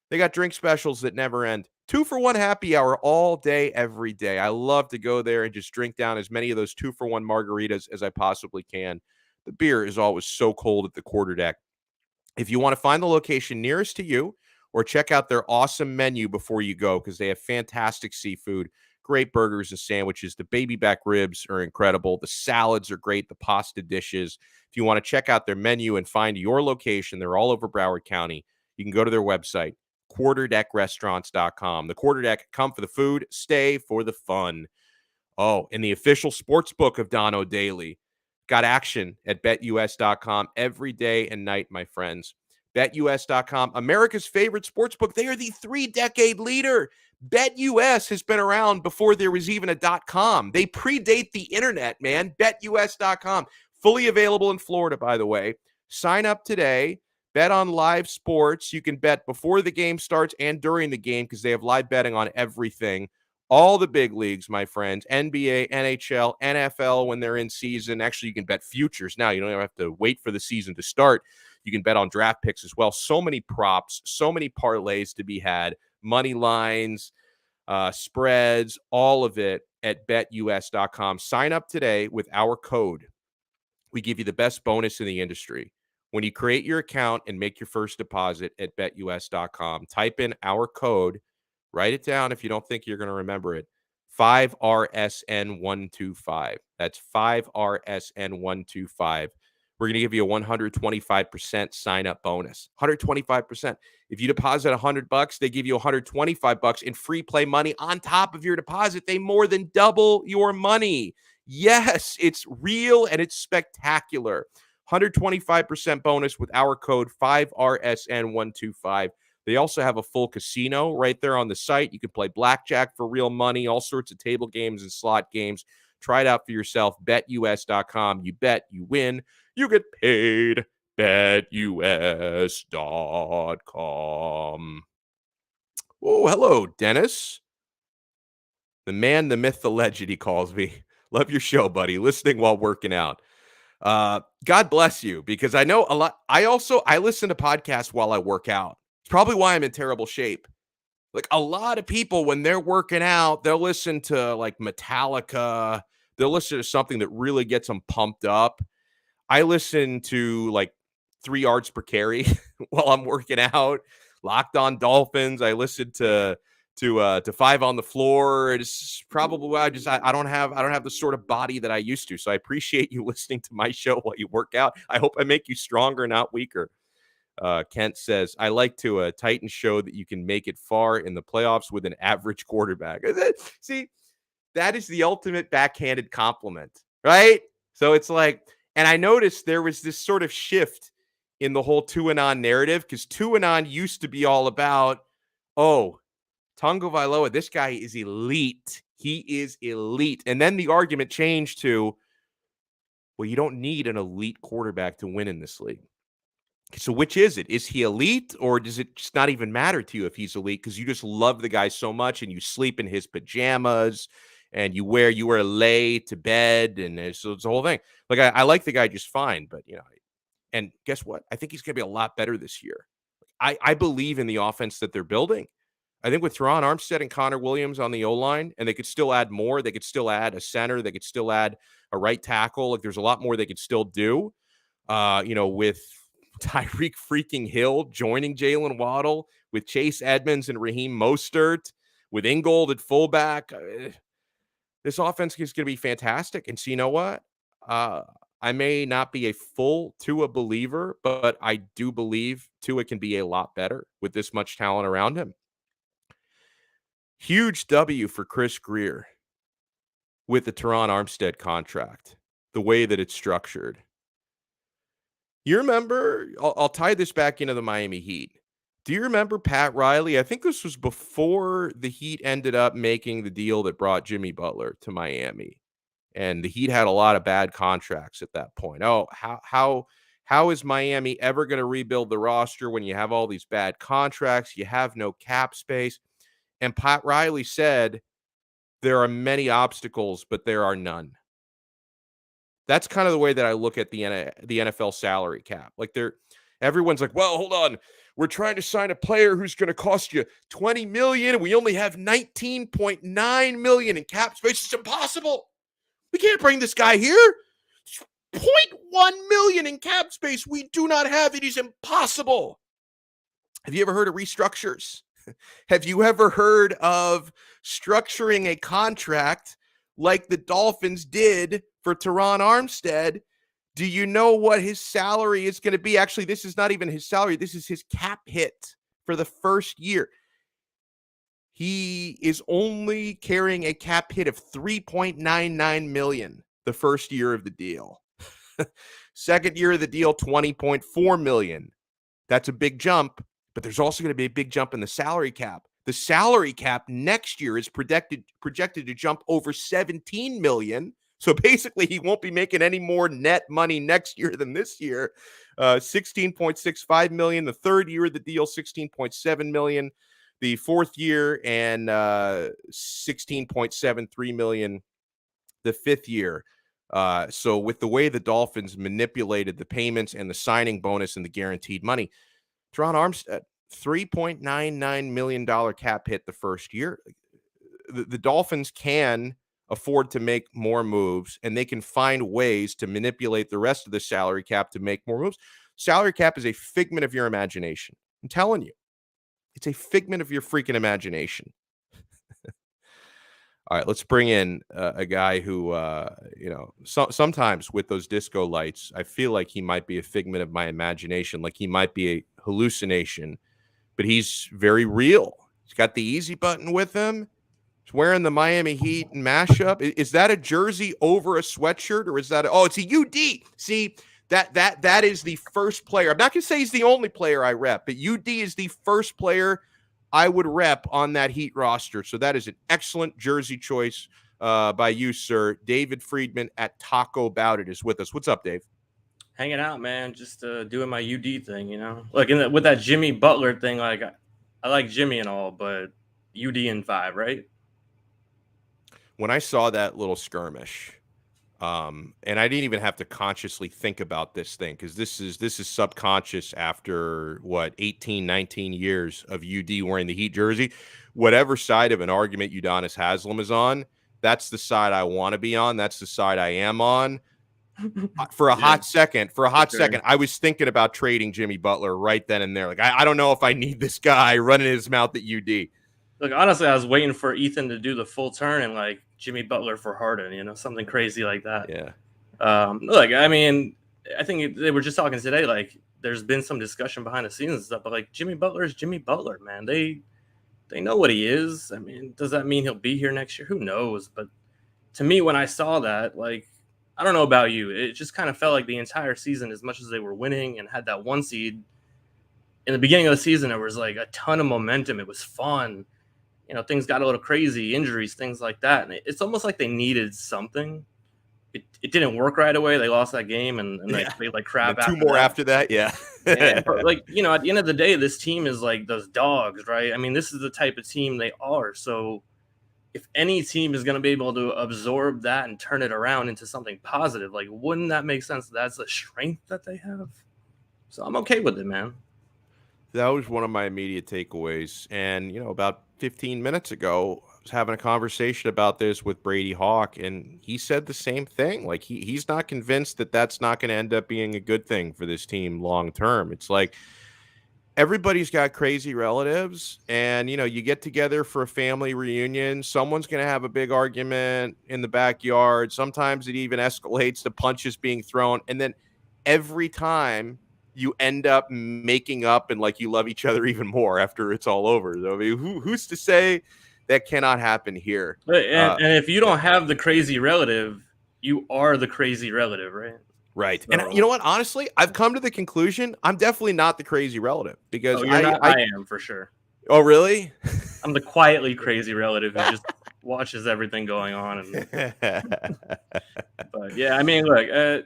They got drink specials that never end. 2-for-1 happy hour all day, every day. I love to go there and just drink down as many of those 2-for-1 margaritas as I possibly can. The beer is always so cold at the Quarterdeck. If you want to find the location nearest to you or check out their awesome menu before you go, because they have fantastic seafood, great burgers and sandwiches. The baby back ribs are incredible. The salads are great. The pasta dishes. If you want to check out their menu and find your location, they're all over Broward County. You can go to their website, quarterdeckrestaurants.com. The Quarterdeck, come for the food, stay for the fun. Oh, and the official sports book of Donno Daily. Got action at betus.com every day and night, my friends. BetUS.com, America's favorite sports book. They are the 3-decade leader. BetUS has been around before there was even a .com. They predate the internet, man. BetUS.com. Fully available in Florida, by the way. Sign up today. Bet on live sports. You can bet before the game starts and during the game because they have live betting on everything. All the big leagues, my friends, NBA, NHL, NFL when they're in season. Actually, you can bet futures now. You don't even have to wait for the season to start. You can bet on draft picks as well. So many props, so many parlays to be had, money lines, spreads, all of it at betus.com. Sign up today with our code. We give you the best bonus in the industry. When you create your account and make your first deposit at betus.com, type in our code. Write it down if you don't think you're going to remember it. 5RSN125. That's 5RSN125. We're going to give you a 125% sign-up bonus. 125%. If you deposit $100, they give you $125 in free play money on top of your deposit. They more than double your money. Yes, it's real and it's spectacular. 125% bonus with our code 5RSN125. They also have a full casino right there on the site. You can play blackjack for real money, all sorts of table games and slot games. Try it out for yourself. BetUS.com. You bet, you win, you get paid. BetUS.com. Oh, hello, Dennis. The man, the myth, the legend, he calls me. Love your show, buddy. Listening while working out. God bless you, because I know a lot. I listen to podcasts while I work out. It's probably why I'm in terrible shape. Like a lot of people, when they're working out, they'll listen to like Metallica. They'll listen to something that really gets them pumped up. I listen to like 3 yards per carry while I'm working out. Locked On Dolphins. I listen to to 5 on the floor. It's probably I don't have the sort of body that I used to. So I appreciate you listening to my show while you work out. I hope I make you stronger, not weaker. Kent says, I like to Titans show that you can make it far in the playoffs with an average quarterback. See, that is the ultimate backhanded compliment, right? So it's like, and I noticed there was this sort of shift in the whole Tuanon narrative, because Tuanon used to be all about, oh, Tonga Vailoa, this guy is elite. He is elite. And then the argument changed to, well, you don't need an elite quarterback to win in this league. So which is it? Is he elite, or does it just not even matter to you if he's elite because you just love the guy so much and you sleep in his pajamas and you wear lay to bed, and so it's the whole thing. Like I like the guy just fine, but and guess what? I think he's going to be a lot better this year. I believe in the offense that they're building. I think with Teron Armstead and Connor Williams on the O-line, and they could still add more. They could still add a center. They could still add a right tackle. Like there's a lot more they could still do. With Tyreek freaking Hill joining Jalen Waddle, with Chase Edmonds and Raheem Mostert, with Ingold at fullback. This offense is going to be fantastic. And so you know what? I may not be a full Tua believer, but I do believe Tua can be a lot better with this much talent around him. Huge W for Chris Grier with the Teron Armstead contract, the way that it's structured. You remember, I'll tie this back into the Miami Heat. Do you remember Pat Riley? I think this was before the Heat ended up making the deal that brought Jimmy Butler to Miami. And the Heat had a lot of bad contracts at that point. Oh, how is Miami ever going to rebuild the roster when you have all these bad contracts? You have no cap space. And Pat Riley said, there are many obstacles, but there are none. That's kind of the way that I look at the NFL salary cap. Like everyone's like, well, hold on. We're trying to sign a player who's going to cost you $20 million, and we only have $19.9 million in cap space. It's impossible. We can't bring this guy here. $0.1 million in cap space. We do not have it. It's impossible. Have you ever heard of restructures? Have you ever heard of structuring a contract like the Dolphins did for Teron Armstead? Do you know what his salary is going to be? Actually, this is not even his salary. This is his cap hit for the first year. He is only carrying a cap hit of $3.99 million the first year of the deal. Second year of the deal, $20.4 million. That's a big jump, but there's also going to be a big jump in the salary cap. The salary cap next year is projected to jump over $17 million. So basically, he won't be making any more net money next year than this year. $16.65 million. The third year of the deal, $16.7 million. The fourth year, and $16.73 million the fifth year. So with the way the Dolphins manipulated the payments and the signing bonus and the guaranteed money, Teron Armstead, $3.99 million cap hit the first year. The Dolphins can afford to make more moves, and they can find ways to manipulate the rest of the salary cap to make more moves. Salary cap is a figment of your imagination. I'm telling you. It's a figment of your freaking imagination. All right, let's bring in a guy who, sometimes with those disco lights, I feel like he might be a figment of my imagination, like he might be a hallucination, but he's very real. He's got the easy button with him. He's wearing the Miami Heat mashup. Is that a jersey over a sweatshirt, or is that it's a UD? See, that is the first player. I'm not going to say he's the only player I rep, but UD is the first player I would rep on that Heat roster. So that is an excellent jersey choice by you, sir. David Friedman at Taco Bout It is with us. What's up, Dave? Hanging out, man. Just doing my UD thing, Like with that Jimmy Butler thing, like I like Jimmy and all, but UD in 5, right? When I saw that little skirmish, and I didn't even have to consciously think about this thing, because this is subconscious after 18, 19 years of UD wearing the Heat jersey. Whatever side of an argument Udonis Haslem is on, that's the side I want to be on. That's the side I am on. For a hot second, I was thinking about trading Jimmy Butler right then and there. Like, I don't know if I need this guy running his mouth at UD. Look, honestly, I was waiting for Ethan to do the full turn and like Jimmy Butler for Harden, something crazy like that. Yeah. Look, I mean, I think they were just talking today. Like, there's been some discussion behind the scenes and stuff, but like Jimmy Butler is Jimmy Butler, man. They know what he is. I mean, does that mean he'll be here next year? Who knows? But to me, when I saw that, like, I don't know about you, it just kind of felt like the entire season, as much as they were winning and had that 1 seed in the beginning of the season, there was like a ton of momentum. It was fun. Things got a little crazy, injuries, things like that. And it's almost like they needed something. It didn't work right away. They lost that game and they played like crap. And 2 more after that. Yeah. Yeah, but like, at the end of the day, this team is like those dogs, right? I mean, this is the type of team they are. So if any team is going to be able to absorb that and turn it around into something positive, like, wouldn't that make sense? That's the strength that they have. So I'm okay with it, man. That was one of my immediate takeaways. And, about 15 minutes ago, I was having a conversation about this with Brady Hawk, and he said the same thing. Like, he's not convinced that that's not going to end up being a good thing for this team long term. It's like everybody's got crazy relatives, and, you get together for a family reunion. Someone's going to have a big argument in the backyard. Sometimes it even escalates to punches being thrown. And then every time you end up making up and like you love each other even more after it's all over. I mean, who's to say that cannot happen here? And if you don't have the crazy relative, you are the crazy relative, right? Right. So, and you know what? Honestly, I've come to the conclusion I'm definitely not the crazy relative because I am for sure. Oh, really? I'm the quietly crazy relative who just watches everything going on. But yeah, I mean, look,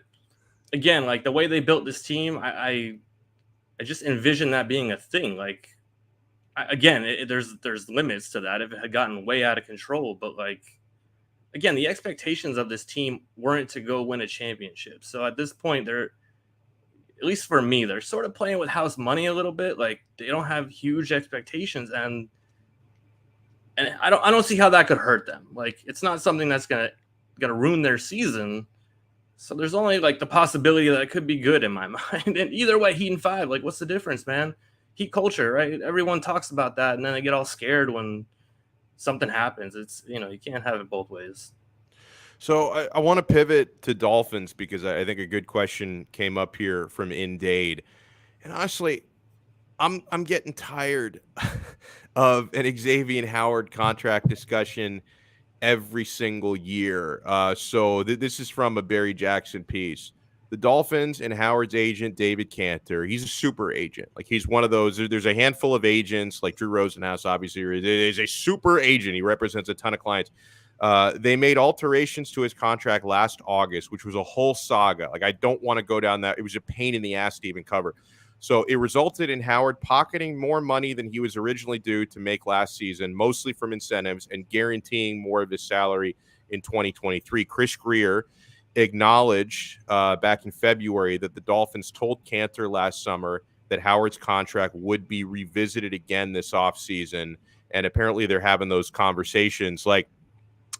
again, like the way they built this team, I just envision that being a thing. Like, there's limits to that if it had gotten way out of control. But like, again, the expectations of this team weren't to go win a championship. So at this point, they're, at least for me, they're sort of playing with house money a little bit. Like, they don't have huge expectations, and I don't see how that could hurt them. Like, it's not something that's gonna ruin their season. So there's only like the possibility that it could be good in my mind. And either way, Heat and 5, like, what's the difference, man? Heat culture, right? Everyone talks about that, and then they get all scared when something happens. It's, you can't have it both ways. So I want to pivot to Dolphins because I think a good question came up here from Indade. And honestly, I'm getting tired of an Xavier Howard contract discussion every single year. So this is from a Barry Jackson piece. The Dolphins and Howard's agent, David Cantor, he's a super agent. Like, he's one of those. There's a handful of agents, like Drew Rosenhaus, obviously, is a super agent. He represents a ton of clients. They made alterations to his contract last August, which was a whole saga. Like, I don't want to go down that. It was a pain in the ass to even cover. So it resulted in Howard pocketing more money than he was originally due to make last season, mostly from incentives, and guaranteeing more of his salary in 2023. Chris Greer acknowledged back in February that the Dolphins told Cantor last summer that Howard's contract would be revisited again this offseason. And apparently they're having those conversations. Like,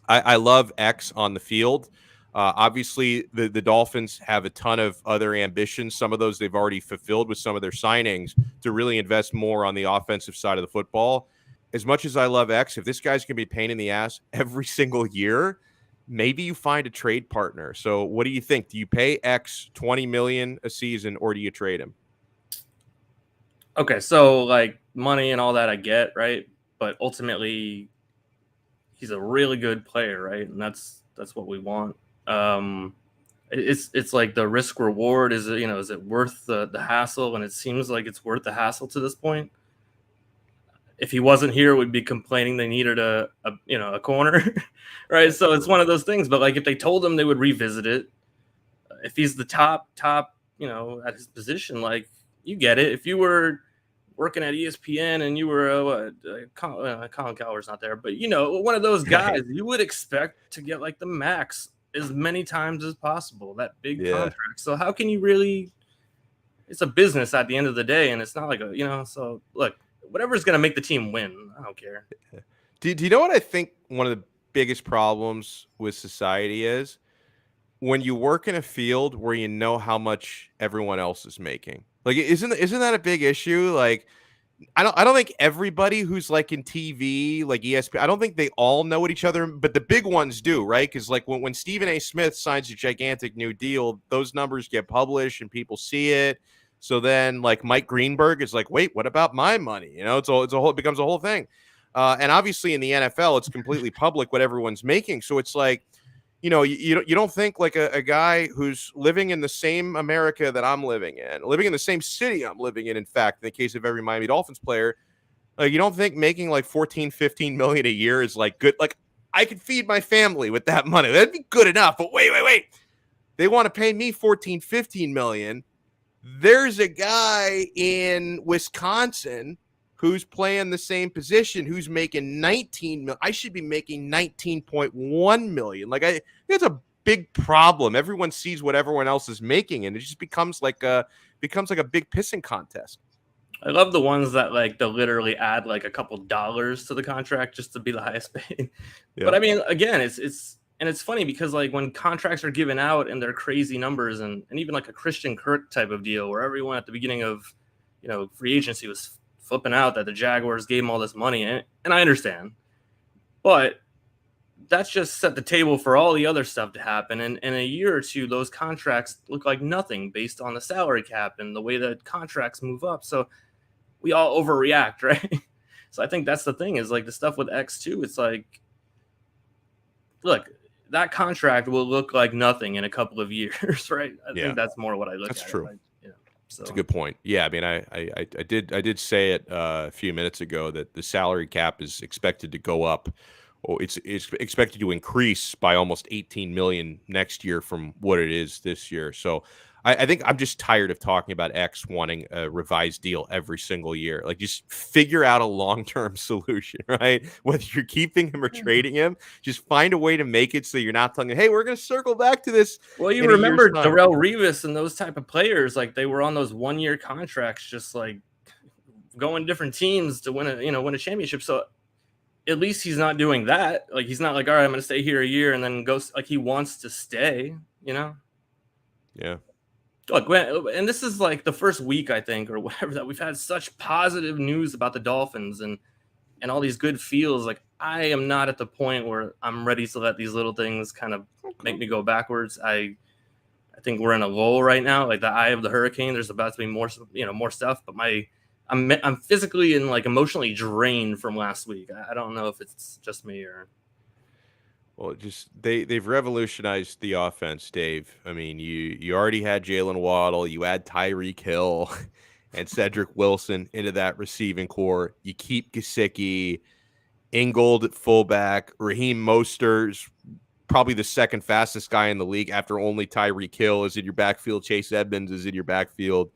I love X on the field. Obviously, the Dolphins have a ton of other ambitions. Some of those they've already fulfilled with some of their signings to really invest more on the offensive side of the football. As much as I love X, if this guy's going to be a pain in the ass every single year, maybe you find a trade partner. So what do you think? Do you pay X $20 million a season, or do you trade him? Okay, so like money and all that I get, right? But ultimately, he's a really good player, right? And that's what we want. It's like the risk reward. Is it worth the hassle? And it seems like it's worth the hassle to this point. If he wasn't here, we'd be complaining they needed a corner, right? So it's one of those things. But like, if they told him they would revisit it, if he's the top, at his position, like, you get it. If you were working at ESPN and you were Colin Cowherd's not there, but one of those guys, you would expect to get like the max as many times as possible, that big contract. So how can you really? It's a business at the end of the day, and it's not like So look, whatever's going to make the team win, I don't care. Do you know what I think one of the biggest problems with society is? When you work in a field where you know how much everyone else is making. Like, isn't that a big issue? Like, I don't think everybody who's like in TV, like ESPN, I don't think they all know what each other, but the big ones do, right? Because like when Stephen A. Smith signs a gigantic new deal, those numbers get published and people see it. So then like Mike Greenberg is like, wait, what about my money? You know, it becomes a whole thing. And obviously in the NFL, it's completely public what everyone's making. So it's like, you don't think like a guy who's living in the same America that I'm living in the same city I'm living in fact, in the case of every Miami Dolphins player, like you don't think making like 14, 15 million a year is like good. Like I could feed my family with that money. That'd be good enough. But wait. They want to pay me 14, 15 million. There's a guy in Wisconsin who's playing the same position, who's making 19 million. I should be making 19.1 million. Like it's a big problem. Everyone sees what everyone else is making, and it just becomes like a big pissing contest. I love the ones that like they'll literally add like a couple dollars to the contract just to be the highest paid. Yeah. But I mean, again, it's funny because like when contracts are given out and they're crazy numbers and even like a Christian Kirk type of deal where everyone at the beginning of, free agency was flipping out that the Jaguars gave him all this money. And I understand, but that's just set the table for all the other stuff to happen. And in a year or two, those contracts look like nothing based on the salary cap and the way that contracts move up. So we all overreact, right? So I think that's the thing is like the stuff with X2. It's like, look, that contract will look like nothing in a couple of years, right? I think that's more what I look at. That's true. Like, so that's a good point. Yeah, I mean, I did say it a few minutes ago that the salary cap is expected to go up. Oh, it's expected to increase by almost 18 million next year from what it is this year. So I think I'm just tired of talking about X wanting a revised deal every single year. Like just figure out a long-term solution, right? Whether you're keeping him or trading him, just find a way to make it so you're not telling him, hey, we're going to circle back to this. Well, you remember Darrelle Revis and those type of players, like they were on those 1-year contracts, just like going different teams to win a championship. So at least he's not doing that. Like he's not like, all right, I'm going to stay here a year and then go. Like he wants to stay, Yeah. Look, and this is like the first week, I think, or whatever, that we've had such positive news about the Dolphins and all these good feels. Like I am not at the point where I'm ready to let these little things kind of make me go backwards. I think we're in a lull right now, like the eye of the hurricane. There's about to be more stuff, but I'm physically and like emotionally drained from last week. I don't know if it's just me or. Well, just they've revolutionized the offense, Dave. I mean, you already had Jalen Waddle, you add Tyreek Hill and Cedric Wilson into that receiving core. You keep Gesicki, Ingold at fullback, Raheem Mostert's probably the second fastest guy in the league after only Tyreek Hill is in your backfield. Chase Edmonds is in your backfield.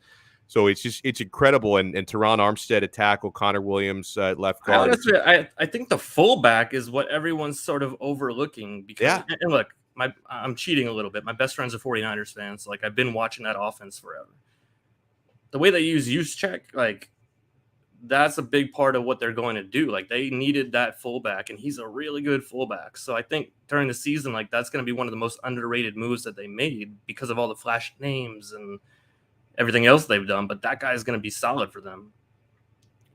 So it's incredible. And Teron Armstead at tackle, Connor Williams at left guard. Honestly, I think the fullback is what everyone's sort of overlooking. Because, and look, I'm cheating a little bit. My best friend's a 49ers fan. So like I've been watching that offense forever. The way they use check, like that's a big part of what they're going to do. Like they needed that fullback, and he's a really good fullback. So I think during the season, like that's going to be one of the most underrated moves that they made because of all the flash names and everything else they've done, but that guy is going to be solid for them.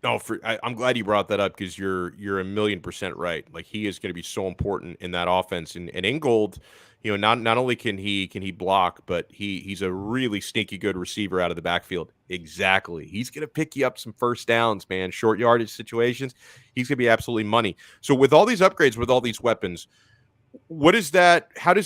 No, I'm glad you brought that up because you're 1,000,000% right. Like he is going to be so important in that offense. And Ingold, not only can he block, but he's a really sneaky good receiver out of the backfield. Exactly. He's going to pick you up some first downs, man. Short yardage situations. He's going to be absolutely money. So with all these upgrades, with all these weapons, how does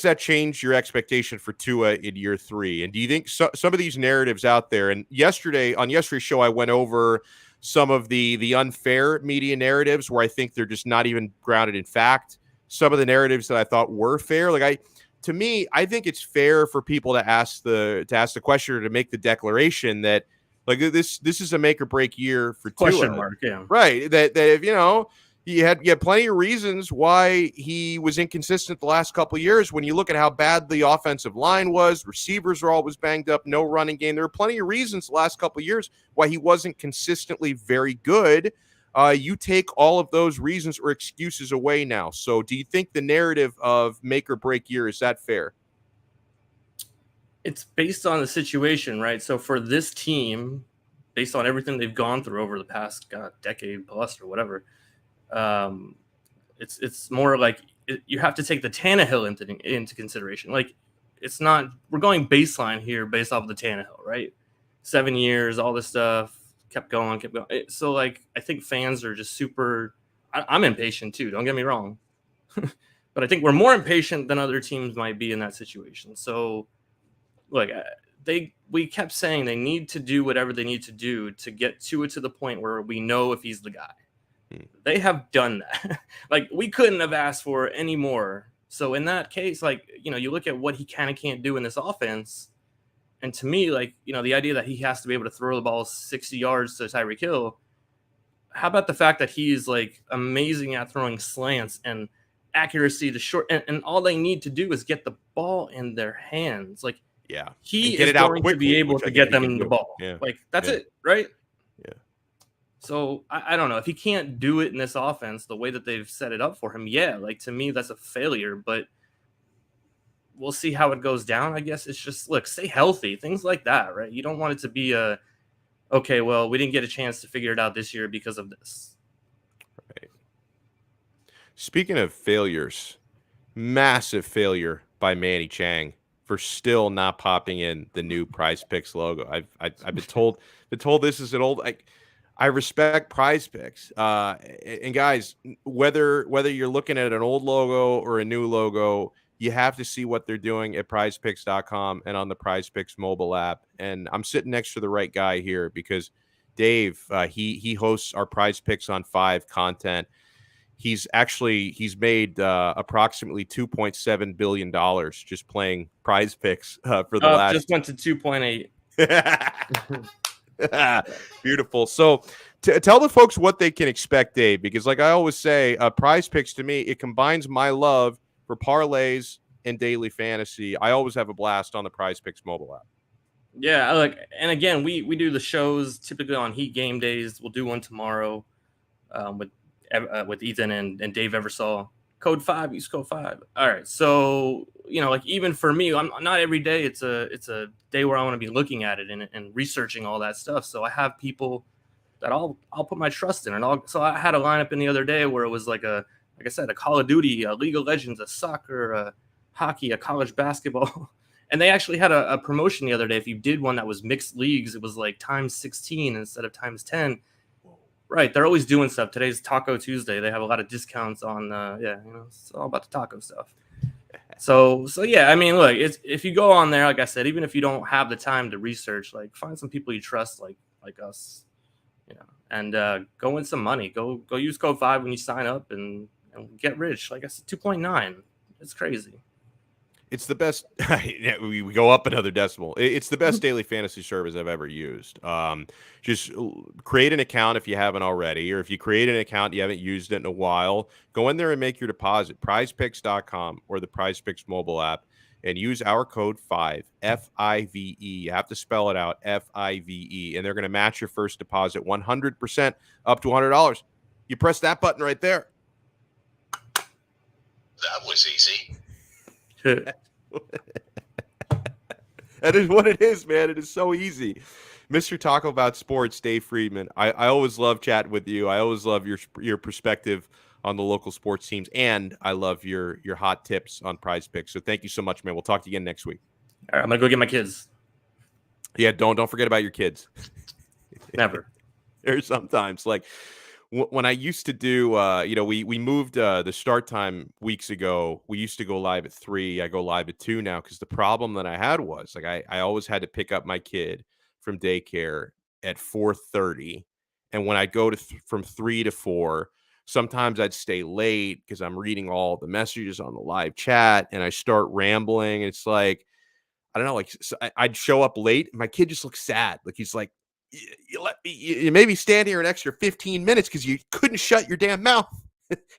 that change your expectation for Tua in year 3? And do you think some of these narratives out there, and on yesterday's show, I went over some of the unfair media narratives where I think they're just not even grounded in fact. Some of the narratives that I thought were fair, I think it's fair for people to ask the question or to make the declaration that like this is a make or break year for Tua. Question mark, yeah. Right. That if you had plenty of reasons why he was inconsistent the last couple of years. When you look at how bad the offensive line was, receivers are always banged up, no running game. There are plenty of reasons the last couple of years why he wasn't consistently very good. You take all of those reasons or excuses away now. So do you think the narrative of make or break year, is that fair? It's based on the situation, right? So for this team, based on everything they've gone through over the past decade plus or whatever. It's more like you have to take the Tannehill into consideration. Like, it's not, we're going baseline here based off of the Tannehill, right? 7 years, all this stuff kept going. So like, I think fans are just super. I'm impatient too. Don't get me wrong, but I think we're more impatient than other teams might be in that situation. So, look, we kept saying they need to do whatever they need to do to get to the point where we know if he's the guy. They have done that. Like, we couldn't have asked for any more. So in that case, like, you look at what he kind of can't do in this offense. And to me, like, the idea that he has to be able to throw the ball 60 yards to Tyreek Hill. How about the fact that he's like amazing at throwing slants and accuracy to short, and all they need to do is get the ball in their hands. Like, Yeah. he get is it out going quickly, to be able which I to think get he them can the do. ball. Yeah. Like, that's Yeah. it, right? Yeah. So I don't know if he can't do it in this offense the way that they've set it up for him. Yeah, like, to me, that's a failure, but we'll see how it goes down. I guess it's just, look, stay healthy, things like that, right? You don't want it to be okay, well, we didn't get a chance to figure it out this year because of this. Right. Speaking of failures, massive failure by Manny Chang for still not popping in the new Prize Picks logo. I've been told this is an old. I respect Prize Picks, and guys, whether you're looking at an old logo or a new logo, you have to see what they're doing at PrizePicks.com and on the Prize Picks mobile app. And I'm sitting next to the right guy here because Dave, he hosts our Prize Picks on 5 content. He's made approximately $2.7 billion just playing Prize Picks for the last. Just went to 2.8. Beautiful. So tell the folks what they can expect, Dave, because like I always say, Prize Picks to me, it combines my love for parlays and daily fantasy. I always have a blast on the Prize Picks mobile app. Yeah, and again, we do the shows typically on Heat game days. We'll do one tomorrow with Ethan and Dave Eversole. Code 5, use code 5. All right. So, like, even for me, I'm not every day. It's a day where I want to be looking at it and researching all that stuff. So I have people that I'll put my trust in. So I had a lineup in the other day where it was like I said, a Call of Duty, a League of Legends, a soccer, a hockey, a college basketball. And they actually had a promotion the other day. If you did one that was mixed leagues, it was like times 16 instead of times 10. Right. They're always doing stuff. Today's Taco Tuesday. They have a lot of discounts on, it's all about the taco stuff. So yeah, I mean, look, if you go on there, like I said, even if you don't have the time to research, like, find some people you trust, like us, and go win some money. Go use code 5 when you sign up and get rich. Like I said, 2.9. It's crazy. It's the best. We go up another decimal. It's the best daily fantasy service I've ever used. Just create an account if you haven't already, or if you create an account you haven't used it in a while, go in there and make your deposit. PrizePicks.com or the PrizePicks mobile app, and use our code 5 FIVE. You have to spell it out, FIVE, and they're going to match your first deposit 100% up to $100. You press that button right there. That was easy. That is what it is, man. It is so easy. Mr. Talk About Sports, Dave Friedman. I always love chatting with you. I always love your perspective on the local sports teams, and I love your hot tips on Prize Picks. So thank you so much, man. We'll talk to you again next week. All right, I'm gonna go get my kids. Yeah, don't forget about your kids. Never. There's sometimes, like, when I used to do, we moved the start time weeks ago. We used to go live at 3. I go live at 2 now because the problem that I had was, like, I always had to pick up my kid from daycare at 4:30, and when I go to from 3 to 4, sometimes I'd stay late because I'm reading all the messages on the live chat, and I start rambling. It's like, I don't know, like, so I'd show up late. And my kid just looks sad. Like, he's like, you let me, you maybe stand here an extra 15 minutes because you couldn't shut your damn mouth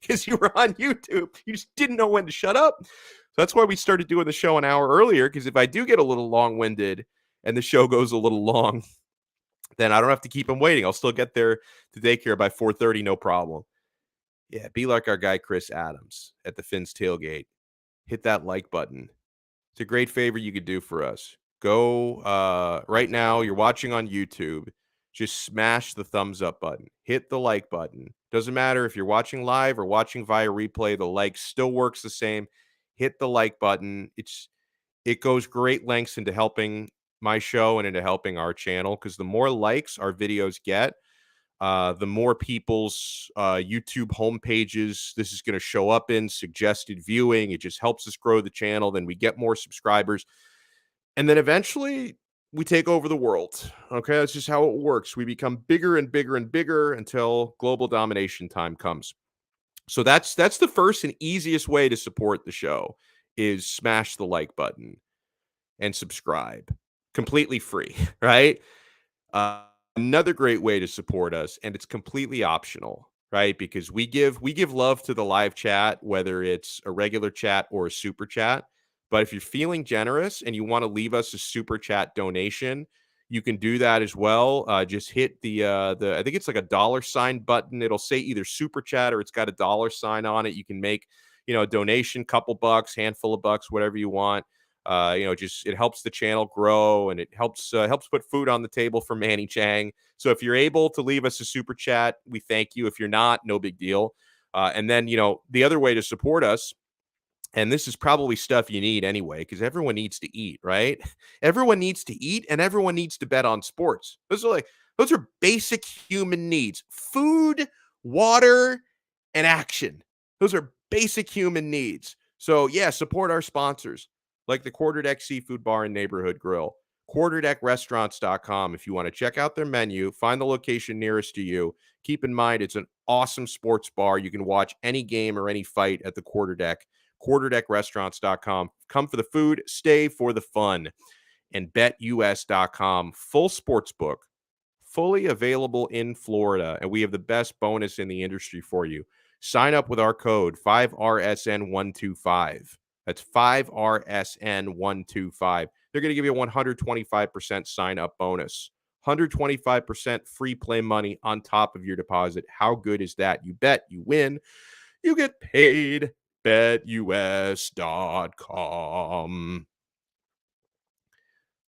because you were on YouTube. You just didn't know when to shut up. So that's why we started doing the show an hour earlier, because if I do get a little long-winded and the show goes a little long, then I don't have to keep him waiting. I'll still get there to daycare by 4:30, no problem. Yeah, be like our guy Chris Adams at the Finns Tailgate. Hit that like button. It's a great favor you could do for us. Go right now. You're watching on YouTube. just smash the thumbs up button. Hit the like button. Doesn't matter if you're watching live or watching via replay, the like still works the same. Hit the like button. It goes great lengths into helping my show and into helping our channel, because the more likes our videos get, the more people's YouTube homepages this is going to show up in, suggested viewing. It just helps us grow the channel. Then we get more subscribers. And then eventually we take over the world. Okay, that's just how it works. We become bigger and bigger and bigger until global domination time comes. So that's the first and easiest way to support the show, is smash the like button and subscribe. Completely free, right? Another great way to support us, and it's completely optional, right? Because we give love to the live chat, whether it's a regular chat or a super chat. But if you're feeling generous and you want to leave us a super chat donation, you can do that as well. Just hit the I think it's like a $sign button. It'll say either super chat or it's got a $sign on it. You can make, a donation, couple bucks, handful of bucks, whatever you want. Just it helps the channel grow, and it helps put food on the table for Manny Chang. So if you're able to leave us a super chat, we thank you. If you're not, no big deal. And then, the other way to support us, and this is probably stuff you need anyway, because everyone needs to eat, right? Everyone needs to eat, and everyone needs to bet on sports. Those are basic human needs: food, water, and action. Those are basic human needs. So yeah, support our sponsors, like the Quarterdeck Seafood Bar and Neighborhood Grill, quarterdeckrestaurants.com. If you want to check out their menu, find the location nearest to you. Keep in mind, it's an awesome sports bar. You can watch any game or any fight at the Quarterdeck. quarterdeckrestaurants.com. Come for the food, stay for the fun. And betus.com, full sports book, fully available in Florida. And we have the best bonus in the industry for you. Sign up with our code 5RSN125. That's 5RSN125. They're going to give you a 125% sign up bonus. 125% free play money on top of your deposit. How good is that? You bet, you win, you get paid. BetUS.com.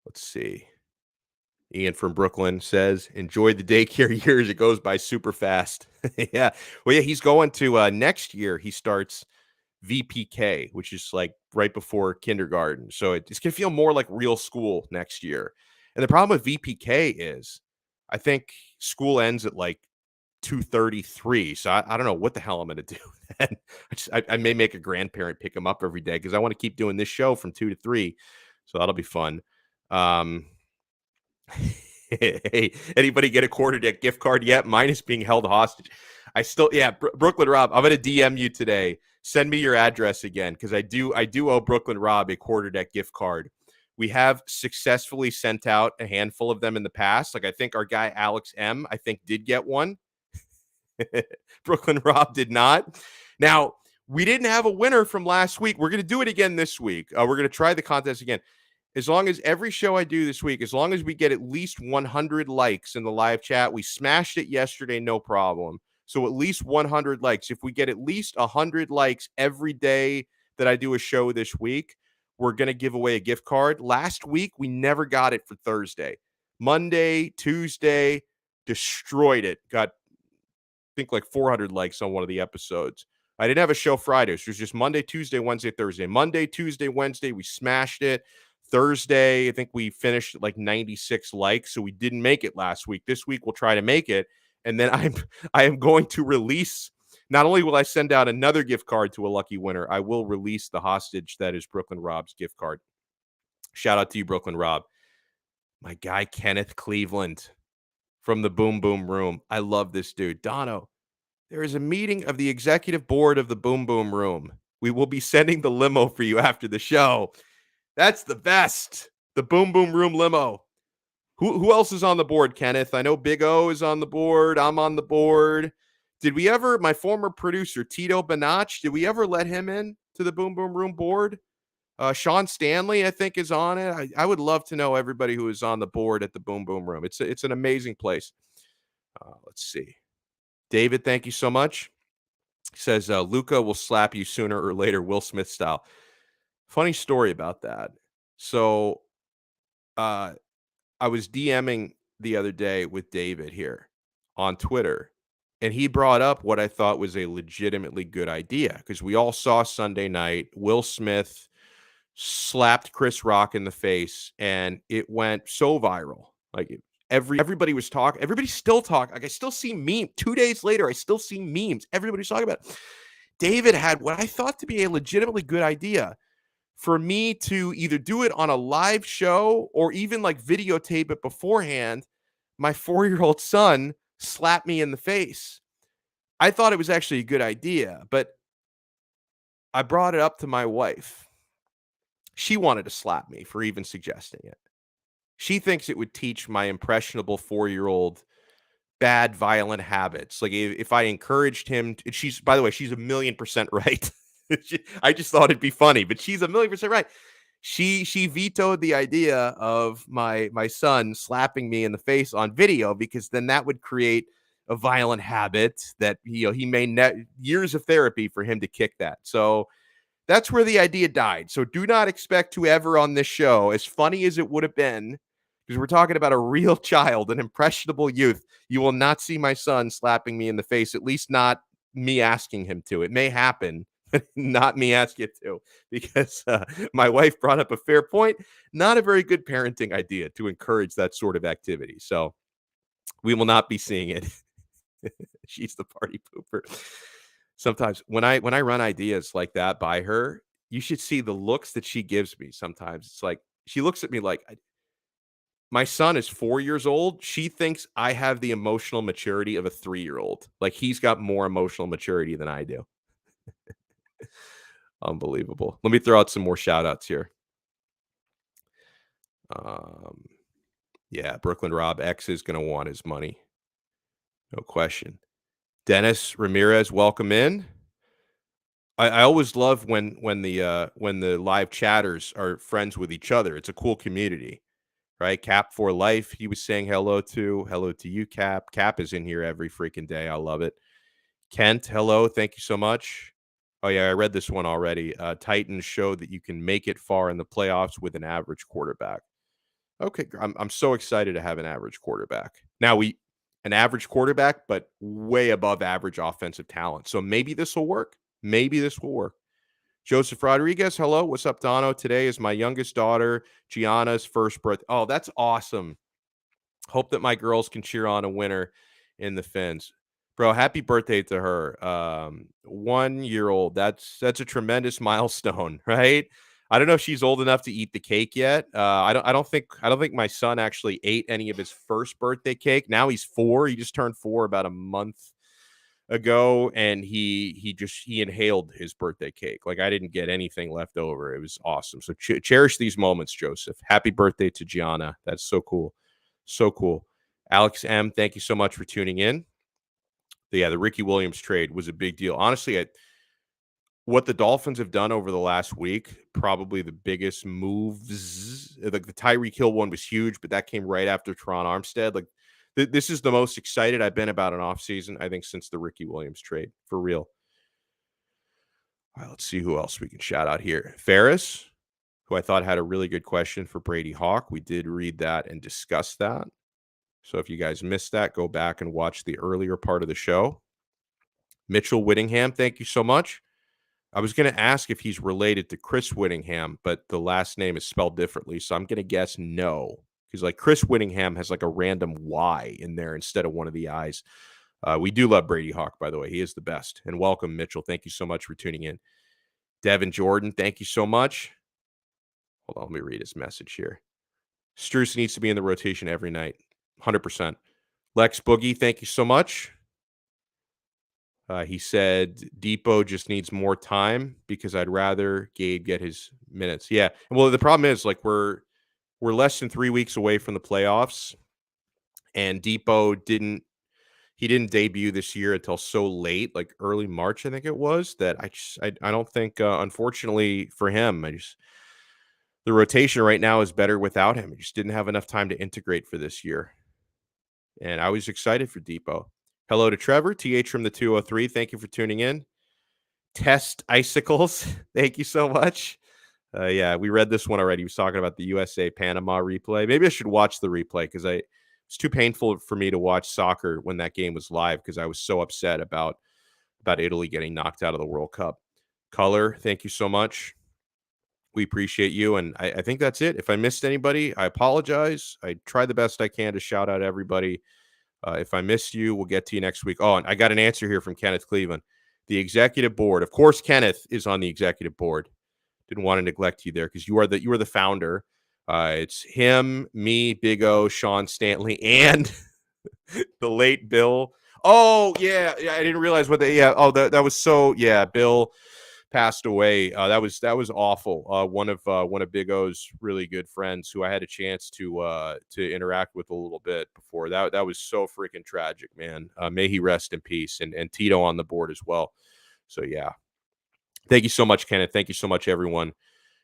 Let's see. Ian from Brooklyn says, enjoy the daycare years. It goes by super fast. Yeah. Well, yeah, he's going to next year. He starts VPK, which is like right before kindergarten. So it's going to feel more like real school next year. And the problem with VPK is I think school ends at like 2:33. So I don't know what the hell I'm going to do then. I may make a grandparent pick him up every day, because I want to keep doing this show from 2 to 3. So that'll be fun. Hey, anybody get a Quarterdeck gift card yet? Mine is being held hostage. I still, yeah, Brooklyn Rob, I'm going to DM you today. Send me your address again, because I do owe Brooklyn Rob a Quarterdeck gift card. We have successfully sent out a handful of them in the past. Like, I think our guy Alex M, I think, did get one. Brooklyn Rob did not. Now, we didn't have a winner from last week. We're going to do it again this week. We're going to try the contest again. As long as every show I do this week, as long as we get at least 100 likes in the live chat, we smashed it yesterday, no problem. So at least 100 likes. If we get at least 100 likes every day that I do a show this week, we're going to give away a gift card. Last week, we never got it for Thursday. Monday, Tuesday, destroyed it. Got, I think, like 400 likes on one of the episodes. I didn't have a show Friday, so it was just Monday, Tuesday, Wednesday, Thursday. Monday, Tuesday, Wednesday, we smashed it. Thursday, I think we finished at like 96 likes, so we didn't make it last week. This week, we'll try to make it. And then I am going to release, not only will I send out another gift card to a lucky winner, I will release the hostage that is Brooklyn Rob's gift card. Shout out to you, Brooklyn Rob. My guy, Kenneth Cleveland from the Boom Boom Room. I love this dude. Donno, there is a meeting of the executive board of the Boom Boom Room. We will be sending the limo for you after the show. That's the best. The Boom Boom Room limo. Who else is on the board, Kenneth? I know Big O is on the board. I'm on the board. Did we ever, my former producer, Tito Banach, did we ever let him in to the Boom Boom Room board? Sean Stanley, I think, is on it. I would love to know everybody who is on the board at the Boom Boom Room. It's an amazing place. Let's see. David, thank you so much. He says, Luca will slap you sooner or later, Will Smith style. Funny story about that. So I was DMing the other day with David here on Twitter, and he brought up what I thought was a legitimately good idea because we all saw Sunday night Will Smith slapped Chris Rock in the face, and it went so viral. Like everybody was talking, everybody's still talking. Like I still see memes 2 days later. I still see memes. Everybody's talking about it. David had what I thought to be a legitimately good idea for me to either do it on a live show or even like videotape it beforehand. My 4-year-old son slapped me in the face. I thought it was actually a good idea, but I brought it up to my wife. She wanted to slap me for even suggesting it. She thinks it would teach my impressionable 4-year-old bad, violent habits. Like if I encouraged him, she's, by the way, she's 1,000,000% right. I just thought it'd be funny, but she's 1,000,000% right. She vetoed the idea of my son slapping me in the face on video because then that would create a violent habit that he may years of therapy for him to kick that. So that's where the idea died. So do not expect to ever on this show, as funny as it would have been, because we're talking about a real child, an impressionable youth, you will not see my son slapping me in the face, at least not me asking him to. It may happen, but not me asking it to, because my wife brought up a fair point. Not a very good parenting idea to encourage that sort of activity. So we will not be seeing it. She's the party pooper. Sometimes when I run ideas like that by her, you should see the looks that she gives me. Sometimes it's like she looks at me like, my son is 4 years old. She thinks I have the emotional maturity of a 3-year-old. Like he's got more emotional maturity than I do. Unbelievable. Let me throw out some more shout outs here. Yeah, Brooklyn Rob X is going to want his money. No question. Dennis Ramirez, welcome in. I always love when the live chatters are friends with each other. It's a cool community, right? Cap for life. He was saying hello to you, Cap. Cap is in here every freaking day. I love it. Kent, hello. Thank you so much. Oh yeah, I read this one already. Titans showed that you can make it far in the playoffs with an average quarterback. Okay, I'm so excited to have an average quarterback. Now an average quarterback, but way above average offensive talent. So maybe this will work. Maybe this will work. Joseph Rodriguez, hello. What's up, Donno? Today is my youngest daughter, Gianna's first birthday. Oh, that's awesome. Hope that my girls can cheer on a winner in the Fins. Bro, happy birthday to her. 1-year-old. That's a tremendous milestone, right? I don't know if she's old enough to eat the cake yet. I don't think my son actually ate any of his first birthday cake. Now he's 4. He just turned 4 about a month ago, and he inhaled his birthday cake. Like I didn't get anything left over. It was awesome. So cherish these moments, Joseph. Happy birthday to Gianna. That's so cool. So cool. Alex M, thank you so much for tuning in. The Ricky Williams trade was a big deal. Honestly, what the Dolphins have done over the last week, probably the biggest moves. Like the Tyreek Hill one was huge, but that came right after Teron Armstead. Like this is the most excited I've been about an offseason, I think, since the Ricky Williams trade, for real. All right, let's see who else we can shout out here. Ferris, who I thought had a really good question for Brady Hawk. We did read that and discuss that. So if you guys missed that, go back and watch the earlier part of the show. Mitchell Whittingham, thank you so much. I was going to ask if he's related to Chris Whittingham, but the last name is spelled differently. So I'm going to guess no. Because like Chris Whittingham has like a random Y in there instead of one of the I's. We do love Brady Hawk, by the way. He is the best. And welcome, Mitchell. Thank you so much for tuning in. Devin Jordan, thank you so much. Hold on, let me read his message here. Struce needs to be in the rotation every night. 100%. Lex Boogie, thank you so much. He said Depot just needs more time because I'd rather Gabe get his minutes. Yeah. Well, the problem is like we're less than 3 weeks away from the playoffs, and Depot didn't debut this year until so late, like early March, I think it was, that I don't think, unfortunately for him, the rotation right now is better without him. He just didn't have enough time to integrate for this year. And I was excited for Depot. Hello to Trevor, TH from the 203. Thank you for tuning in. Test Icicles, thank you so much. Yeah, we read this one already. He was talking about the USA Panama replay. Maybe I should watch the replay because it's too painful for me to watch soccer when that game was live because I was so upset about Italy getting knocked out of the World Cup. Color, thank you so much. We appreciate you. And I think that's it. If I missed anybody, I apologize. I tried the best I can to shout out everybody. If I missed you, we'll get to you next week. Oh, and I got an answer here from Kenneth Cleveland. The executive board. Of course, Kenneth is on the executive board. Didn't want to neglect you there because you are the founder. It's him, me, Big O, Sean Stanley, and the late Bill. Oh yeah, I didn't realize what they. Yeah, oh that was so. Yeah, Bill passed away. That was awful. One of Big O's really good friends who I had a chance to interact with a little bit before. That was so freaking tragic, man. May he rest in peace. And Tito on the board as well. So yeah, thank you so much, Kenneth. Thank you so much, everyone.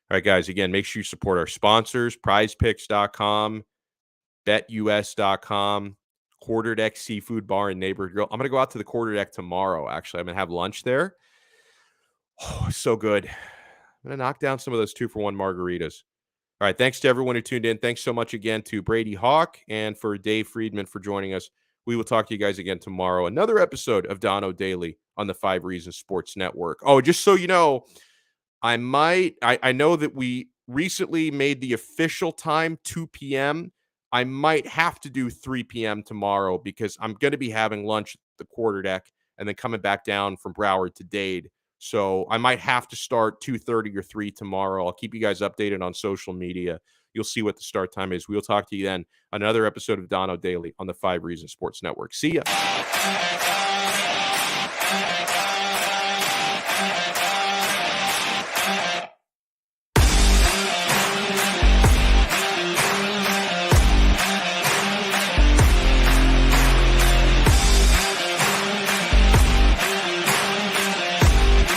All right, guys. Again, make sure you support our sponsors: PrizePicks.com, BetUS.com, Quarter Deck Seafood Bar and Neighborhood Grill. I'm gonna go out to the Quarter Deck tomorrow. Actually, I'm gonna have lunch there. Oh, so good. I'm going to knock down some of those 2-for-1 margaritas. All right. Thanks to everyone who tuned in. Thanks so much again to Brady Hawk and for Dave Friedman for joining us. We will talk to you guys again tomorrow. Another episode of Donno Daily on the 5 Reasons Sports Network. Oh, just so you know, I know that we recently made the official time 2 p.m. I might have to do 3 p.m. tomorrow because I'm going to be having lunch at the Quarter Deck and then coming back down from Broward to Dade. So I might have to start 2:30 or 3 tomorrow. I'll keep you guys updated on social media. You'll see what the start time is. We'll talk to you then. Another episode of Donno Daily on the 5 Reasons Sports Network. See ya.